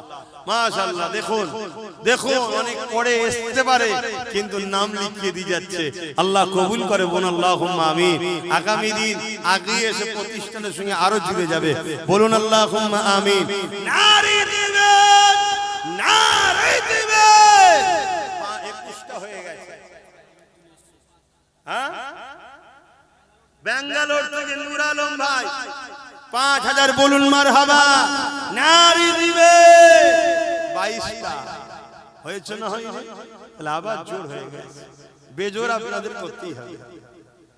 মাশাআল্লাহ। দেখুন দেখুন, অনেক পরে আসতে পারে কিন্তু নাম লিখিয়ে দিয়ে যাচ্ছে। আল্লাহ কবুল করে বোন আল্লাহুম্মা আমিন। আগামী দিন আগে এসে প্রতিষ্ঠানের সঙ্গে আরো জুড়ে যাবে, বলুন আল্লাহুম্মা আমিন। নারে দিবেন, নারে দিবেন। 21টা হয়ে গেছে। হ্যাঁ, ব্যাঙ্গালোর থেকে নূর আলম ভাই 5,000, বলুন মারহাবা, নারী দিবে 22টা হয়েছে না হয়নি? তাহলে আবার জোর হয়ে গেছে, বেজোর আপনাদের করতেই হবে।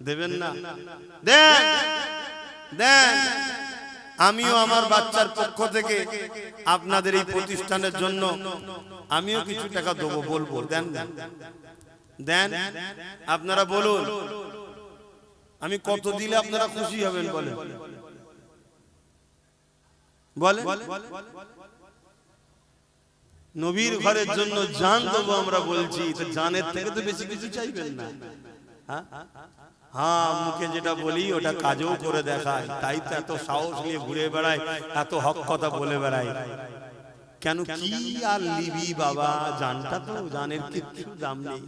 দেবেন না? দেন দেন। আমিও আমার বাচ্চার পক্ষ থেকে আপনাদের এই প্রতিষ্ঠানের জন্য আমিও কিছু টাকা দেবো, বলবো দেন দেন। আপনারা বলুন আমি কত দিলে আপনারা খুশি হবেন বলেন বলেন। নবীর ঘরের জন্য জান দেবো আমরা বলছি, তো জানের থেকে তো বেশি কিছু চাইবেন না। হ্যাঁ, মুখে যেটা বলি ওটা কাজেও করে দেখায়, তাই তো এত সাহস নিয়ে ঘুরে বেড়ায়, এত হক কথা বলে বেড়ায়। কেন কি আর লিবি বাবা, জানটা তো, জানের কিছু দাম নেই।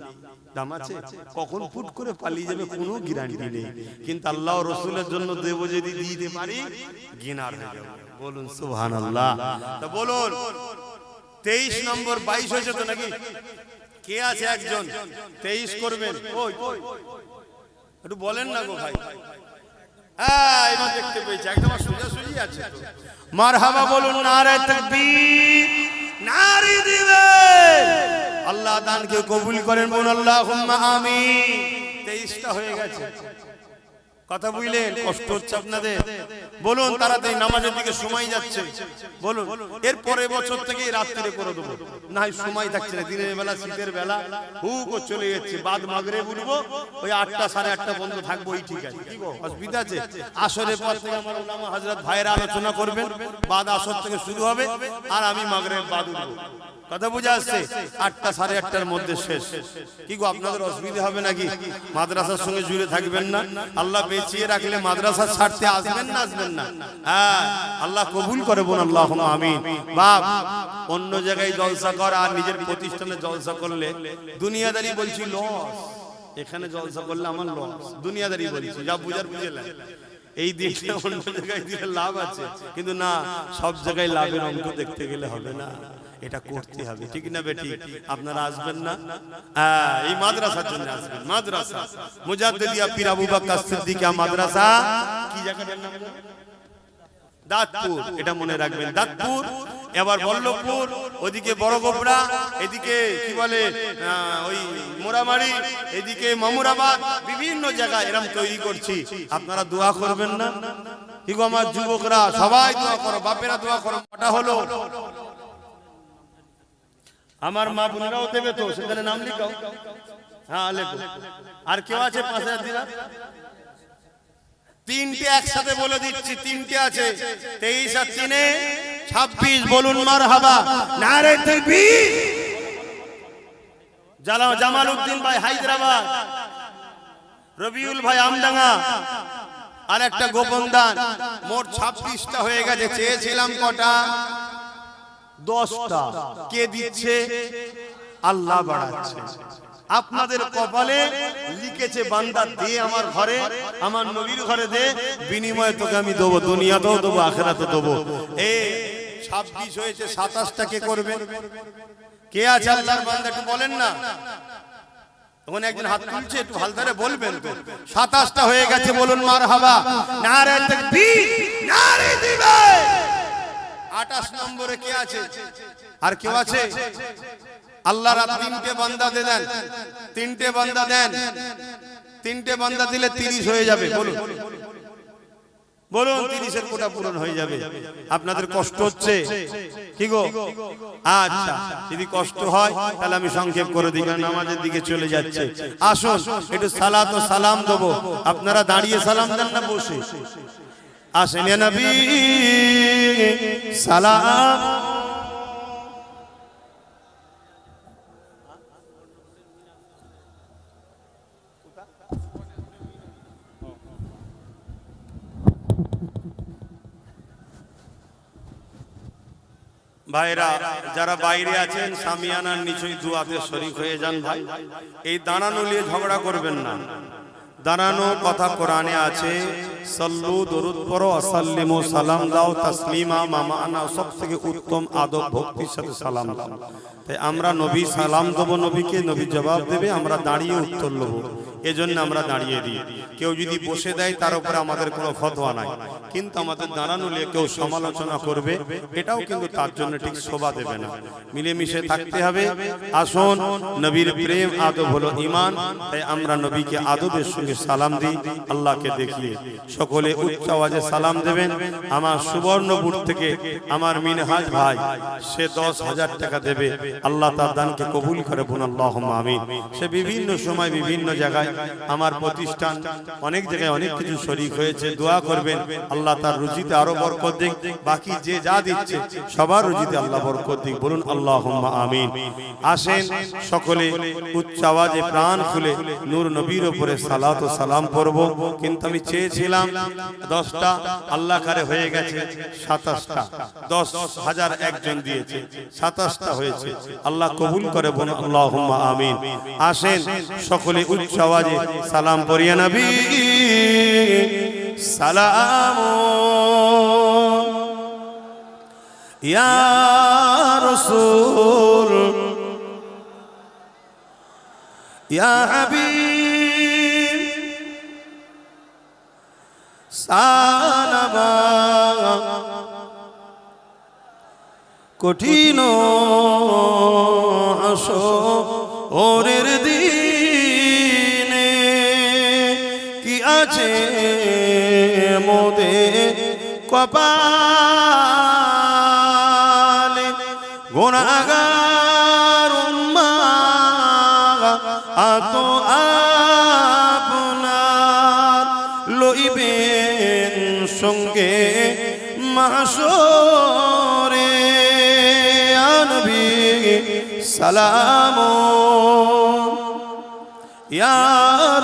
দাম আছে, কখন ফুট করে পালিয়ে যাবে কোনো গ্যারান্টি নেই। কিন্তু আল্লাহ রসুলের জন্য দেব, যদি দিতে পারি গিনার হয়ে যাবে। বলুন সুবহানাল্লাহ। তা বলুন 23 নম্বর 22 হয়েছে তো নাকি? কে আছে একজন 23 করবেন? ওই একটু বলেন না গো ভাই। হ্যাঁ, এবার দেখতে পেয়েছি একদম সোজাসুজি আছে তো। মারহাবা বলুন, নারে তাকবীর। নারী দিবে, আল্লাহ দানকে কবুল করেন, বলুন আল্লাহুম্মা আমিন। 23টা হয়ে গেছে, কথা বুঝলেন? কষ্ট হচ্ছে আপনাদের? বলুন তাড়াতাড়ি, নামাজের দিকে সময় যাচ্ছে। বলুন এর পরের বছর থেকে রাত্রে করে দেবো, না সময় থাকছে না। দিনের বেলা, শীতের বেলা হুক চলে যাচ্ছে, বাদ মাগরিব উঠবো, ওই 8টা 8:30 বন্ধ থাকবো, এই ঠিক আছে। কি গো, অসুবিধা আছে? আসরের পর থেকে আমার উলামা হযরত ভাইরা আলোচনা করবেন, বাদ আসর থেকে শুরু হবে, আর আমি মাগরিব বাদ উঠবো। কথা বুঝা আসছে? 8টা 8:30 মধ্যে শেষ। কি গো, আপনাদের অসুবিধা হবে নাকি? মাদ্রাসার সঙ্গে জুড়ে থাকবেন না? আল্লাহ বেঁচিয়ে রাখলে মাদ্রাসা ছাড়তে আসবেন না? আসবেন না? হ্যাঁ, আল্লাহ কবুল করে, বোন আল্লাহুম্মা আমিন। বাপ, অন্য জায়গায় জলসা কর আর নিজের প্রতিষ্ঠানে জলসা করলে দুনিয়াদারি বলছি লস, এখানে জলসা করলে আমার লস। দুনিয়াদারি বলছি, যা বুঝার বুঝেলেন। এই দিকটা অন্য জায়গায় দিলে লাভ আছে, কিন্তু না, সব জায়গায় লাভের অঙ্ক দেখতে গেলে হবে না, এটা করতে হবে। ঠিক না বেটি? আপনারা আসবেন না? হ্যাঁ, এই মাদ্রাসার জন্য আসবেন। মাদ্রাসা মুজাদ্দিদিয়া পীর আবু বকর সিদ্দিক মাদ্রাসা, কি জায়গাটার নাম? দাঁতপুর, এটা মনে রাখবেন, দাঁতপুর। এবার বল্লভপুর, ওদিকে বড়গোবরা, এদিকে কি বলে ওই মোরামারি, এদিকে মামুরাবাদ, বিভিন্ন জায়গায় এরকম তৈরি করছি। আপনারা দোয়া করবেন না? কি গো আমার যুবকরা, সবাই দোয়া করো, বাপেরা দোয়া করো। ওটা হলো আমার মা বোনেরাও দেবে তো, সেখানে নাম লিখাও। হ্যাঁ লেখো। আর কেউ আছে 5000 দিনা? 3টে একসাথে বলে দিচ্ছি, 3টে আছে। 23 আর 3 26। বলুন মারহাবা, নারে তাকবীর। জামাল উদ্দিন ভাই হায়দ্রাবাদ, রবিউল ভাই আমডাঙ্গা, আর একটা গোপন দান। মোট 26টা হয়ে গেছে। চেয়েছিলাম কটা? 10টা। কে দিচ্ছে? আল্লাহ বাড়াচ্ছে। আপনাদের কপালে লিখেছে বান্দা দে আমার ঘরে, আমার নবীর ঘরে দে, বিনিময়ে তোকে আমি দেবো, দুনিয়াতেও দেবো, আখিরাতেও দেবো। এই 26 হয়েছে, 27টা কে করবে? কে আছে আল্লাহর বান্দা একটু বলেন না? তখন একজন হাত তুলছে, একটু হালদারে বলবেন তো। 27টা হয়ে গেছে, বলুন মারহাবা, নারে তাকবীর, নারে দিবে। 28 নম্বরে কে আছে? আর কেউ আছে? আল্লাহর 3টে বান্দা দেন, 3টে বান্দা দেন। 3টে বান্দা দিলে 30 হয়ে যাবে। বলুন বলুন, 30-এর কোটা পূরণ হয়ে যাবে। আপনাদের কষ্ট হচ্ছে কি গো? আচ্ছা, যদি কষ্ট হয় তাহলে আমি সংক্ষেপ করে দিই, কারণ নামাজের দিকে চলে যাচ্ছে। আসুন একটু সালাত ও সালাম দেবো। আপনারা দাঁড়িয়ে সালাম দেন না বসে? আসেন ইয়া নবী সালাম। ভাইরা যারা বাইরে আছেন, সামিয়ানার নিচেই দুয়াতে শরীক হয়ে যান। ভাই, এই দাঁড়ানো নিয়ে ঝগড়া করবেন না। দাঁড়ানো কথা কোরআনে আছে, সাল্লু দরুদ পড়ো, আসাল্লিমু সালাম দাও, তাসলিমা মামানা, সব থেকে উত্তম আদব ভক্তির সাথে সালাম দাও। তাই আমরা নবী সালাম দেবো, নবীকে, নবী জবাব দেবে, আমরা দাঁড়িয়ে উত্তর নেবো, এজন্য আমরা দাঁড়িয়ে দিই। কেউ যদি বসে দেয় তার উপরে আমাদের কোনো ফতোয়া নাই, কিন্তু আমাদের দাঁড়ানো নিয়ে কেউ সমালোচনা করবে এটাও কিন্তু তার জন্য ঠিক শোভা দেবে না। মিলেমিশে থাকতে হবে। আসুন, নবীর প্রেম আদব হলো ঈমান, তাই আমরা নবীকে আদবের সঙ্গে সালাম দিই আল্লাহকে দেখিয়ে। সকলে উচ্চ আওয়াজে সালাম দেবেন। আমার সুবর্ণপুর থেকে আমার মিনহাজ ভাই, সে 10,000 টাকা দেবে, আল্লাহ তার দানকে কবুল করে বলুন আল্লাহুম্মা আমিন। সে বিভিন্ন সময় বিভিন্ন জায়গায় আমার প্রতিষ্ঠান অনেক জায়গায় অনেক কিছু শরীক হয়েছে, দোয়া করবেন আল্লাহ তার রুজিতে আরো বরকত দিক, বাকি যে যা দিচ্ছে সবার রুজিতে আল্লাহ বরকত দিক, বলুন আল্লাহুম্মা আমিন। আসেন সকলে উচ্চ আওয়াজে প্রাণ খুলে নূর নবীর উপরে সালাত ও সালাম পড়ব। কিন্তু আমি চেয়েছিলাম 10টা, আল্লাহ কারে হয়ে গেছে 27টা, 10,000 একজন দিয়েছে, 27টা হয়েছে, আল্লাহ কবুল করে বলুন আল্লাহুম্মা আমিন। আসেন সকলে উচ্চ আওয়াজে সালাম পড়িয়া নবী সালাম ইয়া রাসূল ইয়া হাবিব সালাম। কঠিন হাসরের দিনে কি আছে মোদের কপালে, গুনাহগার উম্মাহ আতো আপনার লইবেন সঙ্গে মাহশরে। নবী সালাম ইয়া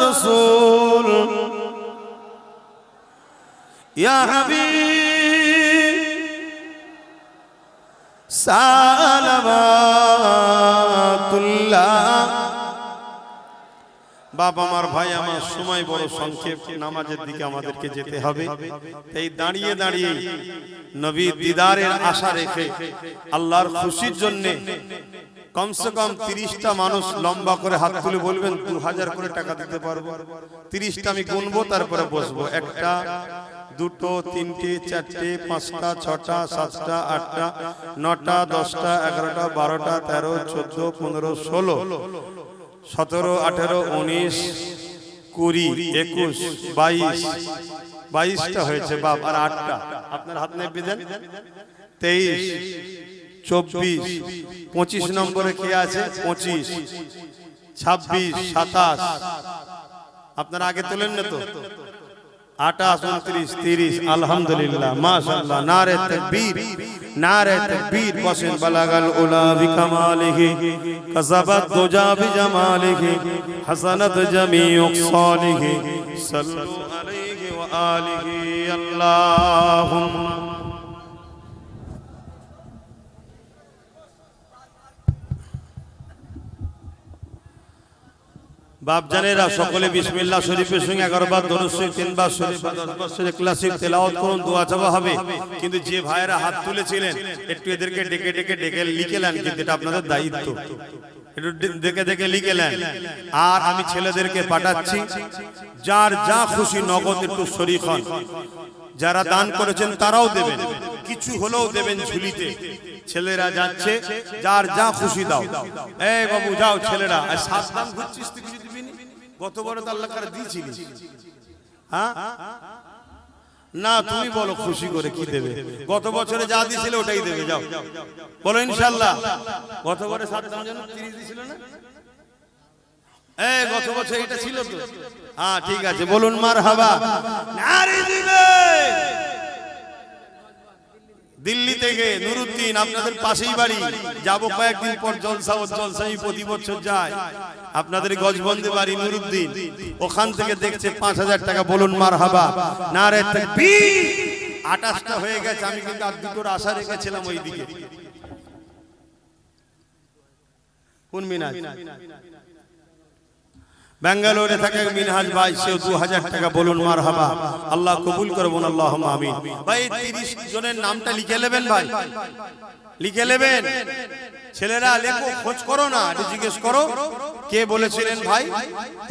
রাসূল ইয়া হাবিব সালাওয়াতুল্লাহ। বাবা আমার, ভাই আমার, সময় বড় সংক্ষেপ, নামাজের দিকে আমাদেরকে যেতে হবে। এই দাঁড়িয়ে দাঁড়িয়ে নবীর দিদারের আশা রেখে আল্লাহর খুশির জন্য কমসে কম 30টা মানুষ লম্বা করে হাত তুলে বলবেন 2000 করে টাকা দিতে পারবো। 30টা আমি গুনবো, তারপরে বসবো। 1টা 2টো 3টে 4টে 5টা 6টা 7টা 8টা 9টা 10টা 11টা 12টা 13 14 15 16 17 18 19 20 21 22 22টা হয়েছে বাপ, আর 8টা আপনার হাত নেবে দেন। 23 24 25 নম্বরে কে আছে? 25 26 27 আপনারা আগে তোলেন না তো? 28 29 30 আলহামদুলিল্লাহ মাশাআল্লাহ। নারে তাকবীর, নারে তাকবীর। বসেন। বালাগাল উলা বিকামালিহি কাযাবাত দুজা বিজামালিহি হাসানাত জামিউ সালিহি সাল্লু আলাইহি ওয়া আলিহি আল্লাহুম্মা। বাপজানেরা সকলে বিসমিল্লাহ শরীফের সঙ্গে 11 বার দরুদ শরীফ, 3 বার শরীফ, 10 বার শরীফ ক্লাসিক তেলাওয়াত করুন, দোয়া চাওয়া হবে। কিন্তু যে ভাইয়েরা হাত তুলেছিলেন একটু এদেরকে ডেকে ডেকে ডেকে লিখে নেন, কিন্তু এটা আপনাদের দায়িত্ব, একটু দেখে দেখে লিখে নেন। আর আমি ছেলেদেরকে পাঠাচ্ছি, যার যা খুশি নগদ একটু শরীক হন। যারা দান করেছেন তারাও দেবেন, কিছু হলেও দেবেন ঝুলিতে। ছেলেরা যাচ্ছে, যার যা খুশি দাও। এই বাবু যাও ছেলেরা, আর 7 দান ঘুরছিস তুই, কিছু দিবি নি? গতবারে তো আল্লাহ করে দিয়েছিলিস। হ্যাঁ না, তুমি বলো খুশি করে কি দেবে? গত বছরে যা দিয়েছিলে ওটাই দেবে, যাও বলো ইনশাআল্লাহ। গতবারে 7 দান যেন 30 দিয়েছিল না? এই গত বছর এটা ছিল তো? হ্যাঁ ঠিক আছে, বলুন মারহাবা। নারী দিবে দিল্লি থেকে নুরুদ্দিন, আপনাদের পাশেই বাড়ি। যাব কয়েকদিন পর জলসা, ও জলসাই প্রতি বছর যায়। আপনাদের গজবন্দে বাড়ি নুরুদ্দিন, ওখান থেকে দেখছে 5000 টাকা। বলুন মারহাবা। নারে তাকবীর। 28টা হয়ে গেছে, আমি কিন্তু আর দুটোর আশা রেখেছিলাম ওইদিকে। কোন মিনাজ? ব্যাঙ্গালোরে থাকে মিনহাজ ভাই, সেও 2000 টাকা, বলুন মারহাবা, আল্লাহ কবুল করুন, আল্লাহুম্মা আমিন। ভাই 30 জনের নামটা লিখে নেবেন, ভাই লিখে নেবেন। ছেলেরা লেখো, খোঁজ করো না, একটু জিজ্ঞেস করো কে বলেছিলেন ভাই,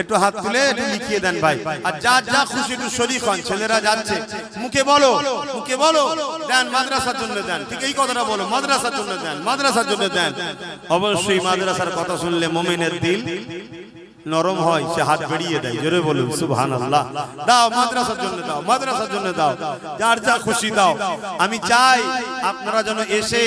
একটু হাত তুলে একটু লিখিয়ে দেন ভাই। আর যা যা খুশি একটু শরীক হন। ছেলেরা যাচ্ছে, মুখে বলো, মুখে বলো দেন, মাদ্রাসার জন্য দেন। ঠিক এই কথাটা বলো, মাদ্রাসার জন্য দেন, মাদ্রাসার জন্য দেন। অবশ্যই মাদ্রাসার কথা শুনলে মুমিনের দিল নরম হয়, সে হাত বেরিয়ে দেয়। জোরে বলুন সুবহানাল্লাহ। দাও মাদ্রাসার জন্য দাও, মাদ্রাসার জন্য দাও, যার যা খুশি দাও। আমি চাই আপনারা যেন এসে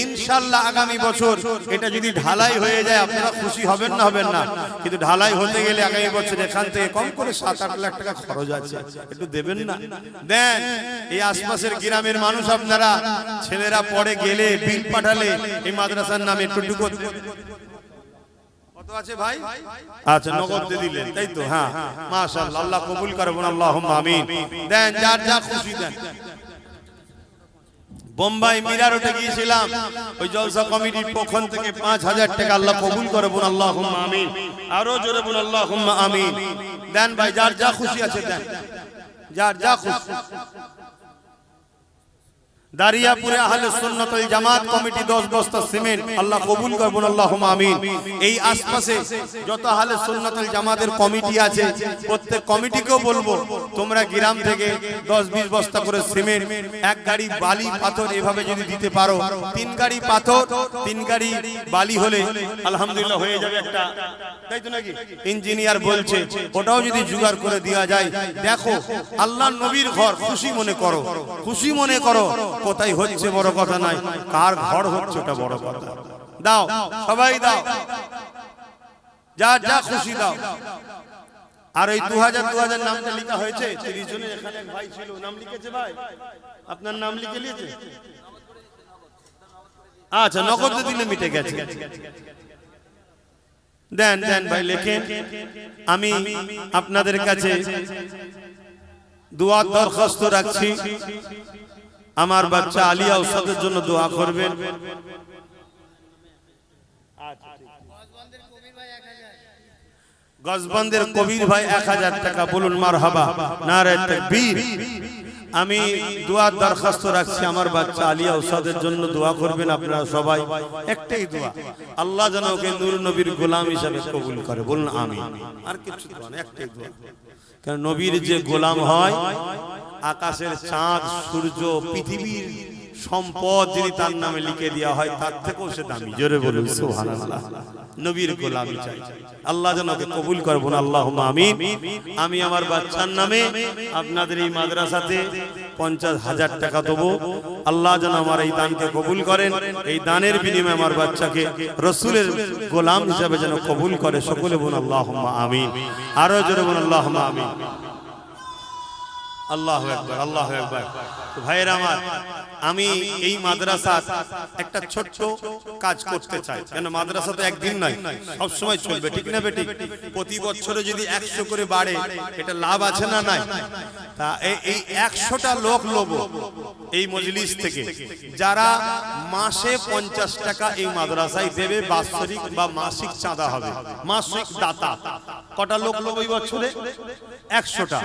ইনশাআল্লাহ আগামী বছর এটা যদি ঢালাই হয়ে যায়, আপনারা খুশি হবেন না হবেন না? কিন্তু ঢালাই হতে গেলে আগামী বছর এখান থেকে কম করে 7-8 লাখ টাকা খরচ আছে, একটু দেবেন না? দেন। এই আশপাশের গ্রামের মানুষ আপনারা, ছেলেরা পড়ে গেলে বিল পাঠালে এই মাদ্রাসার নামে একটু আছে ভাই। আচ্ছা, নগদ দিয়ে দিলেন তাই তো? হ্যাঁ মাশাআল্লাহ, আল্লাহ কবুল করুন, আল্লাহুম্মা আমিন। দেন, যার যা খুশি দেন। বোম্বাই মীরা রোডে গিয়েছিলাম, ওই জলসা কমিটির পক্ষ থেকে 5000 টাকা, আল্লাহ কবুল করুন, আল্লাহুম্মা আমিন। আরো জোরে বলুন আল্লাহুম্মা আমিন। দেন ভাই, যার যা খুশি আছে দেন, যার যা খুশি। দারিয়াপুরে আহলে সুন্নাত ওয়াল জামাত কমিটি 10 বস্তা সিমেন্ট, আল্লাহ কবুল করুন, আল্লাহুম্মা আমিন। এই আশপাশে যত আহলে সুন্নাত ওয়াল জামাতের কমিটি আছে, প্রত্যেক কমিটিকেও বলবো, তোমরা গ্রাম থেকে 10-20 বস্তা করে সিমেন্ট, 1 গাড়ি বালি পাথর এভাবে যদি দিতে পারো, 3 গাড়ি পাথর 3 গাড়ি বালি হলে আলহামদুলিল্লাহ হয়ে যাবে একটা, তাই তো নাকি? ইঞ্জিনিয়ার বলছে ওটাও যদি জোগাড় করে দেওয়া যায়। দেখো আল্লাহর নবীর ঘর, খুশি মনে করো, খুশি মনে করো। কোথায় হচ্ছে বড় কথা নাই, কার ঘর হচ্ছে ওটা বড় কথা। দাও, সবাই দাও, যা যা খুশি দাও। আর ওই 2000 নামটা লেখা হয়েছে 30 জনের। এখানে এক ভাই ছিল, নাম লিখেছে ভাই, আপনার নাম লিখে নিয়েছে? আচ্ছা, নগদ দিলে মিটে গেছে। দেন দেন ভাই, লেখেন। আমি আপনাদের কাছে দোয়া দরখাস্ত রাখছি, আমার বাচ্চা আলিয়া উস্তাদের জন্য দোয়া করবেন। গজবন্দের কবির ভাই 1000 টাকা, বলুন মারহাবা, নারে তাকবীর। আমি দোয়ার দরখাস্ত রাখছি, আমার বাচ্চা আলিয়া উস্তাদের জন্য দোয়া করবেন আপনারা সবাই। একটাই দোয়া, আল্লাহ যেন ওকে নূর নবীর গোলাম হিসেবে কবুল করে, বলুন আমিন। আর কিছু দোয়া না, একটাই দোয়া। কারণ নবীর যে গোলাম হয়, আকাশের চাঁদ সূর্য পৃথিবীর সম্পদ যদি তার নামে লিখে দেওয়া হয়, তার থেকেও সে দামি। জোরে বলুন সুবহানাল্লাহ। নবীর গোলামি চাই, আল্লাহ যেন ওকে কবুল করবেন, আল্লাহুম্মা আমিন। আমি আমার বাচ্চার নামে আপনাদের এই মাদ্রাসাতে 50,000 টাকা দেবো। আল্লাহ যেন আমার এই দানকে কবুল করেন, এই দানের বিনিময়ে আমার বাচ্চাকে রাসূলের গোলাম হিসেবে যেন কবুল করে। সকলে বলুন আল্লাহুম্মা আমিন। আরো জোরে বলুন আল্লাহুম্মা আমিন। আল্লাহু আকবার, আল্লাহু আকবার। তো ভাইয়েরা আমার, আমি এই মাদ্রাসার একটা ছোট্ট কাজ করতে চাই। কেন মাদ্রাসা তো একদিন নয়, সব সময় চলবে, ঠিক না বেটি? প্রতি বছরে যদি 100 করে বাড়ে, এটা লাভ আছে না নাই? তা এই 100টা লোক লব এই মজলিস থেকে, যারা মাসে 50 টাকা এই মাদ্রাসায় দেবে, বাৎসরিক বা মাসিক চাঁদা হবে, মাসিক দাতা। কটা লোক লব এই বছরে? 100টা।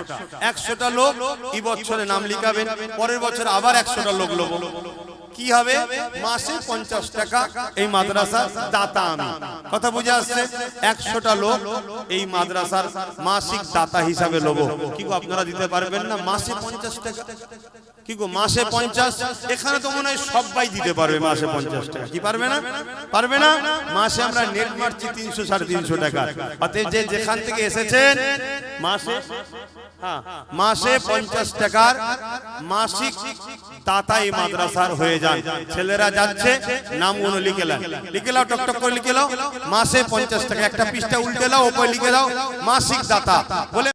100টা লোক এই বছরে নাম লিখাবেন, পরের বছর আবার 100টা লোক লব। কি হবে? মাসে 50 টাকা এই মাদ্রাসার দাতা আমি। কথা বুঝে আসছে? 100টা লোক এই মাদ্রাসার মাসিক দাতা হিসাবে লব। কি গো, আপনারা দিতে পারবেন না? মাসে 50 টাকা, কি গো মাসে 50? এখানে তো মনে হয় সবাই দিতে পারবে মাসে 50 টাকা। কি পারবে না? পারবে না? মাসে আমরা নেট মারছি 300-350 টাকা। অতএব যে যেখান থেকে এসেছেন মাসে, হ্যাঁ, মাসে 50 টাকার মাসিক দাতা এই মাদ্রাসার হয়ে যান। ছেলেরা যাচ্ছে, নামগুলো লিখে লাও, লিখে লাও, টকটক করে লিখে লাও। মাসে 50 টাকা, একটা পৃষ্ঠা উল্টে লাও, ওপরে লিখে দাও মাসিক দাতা বলে।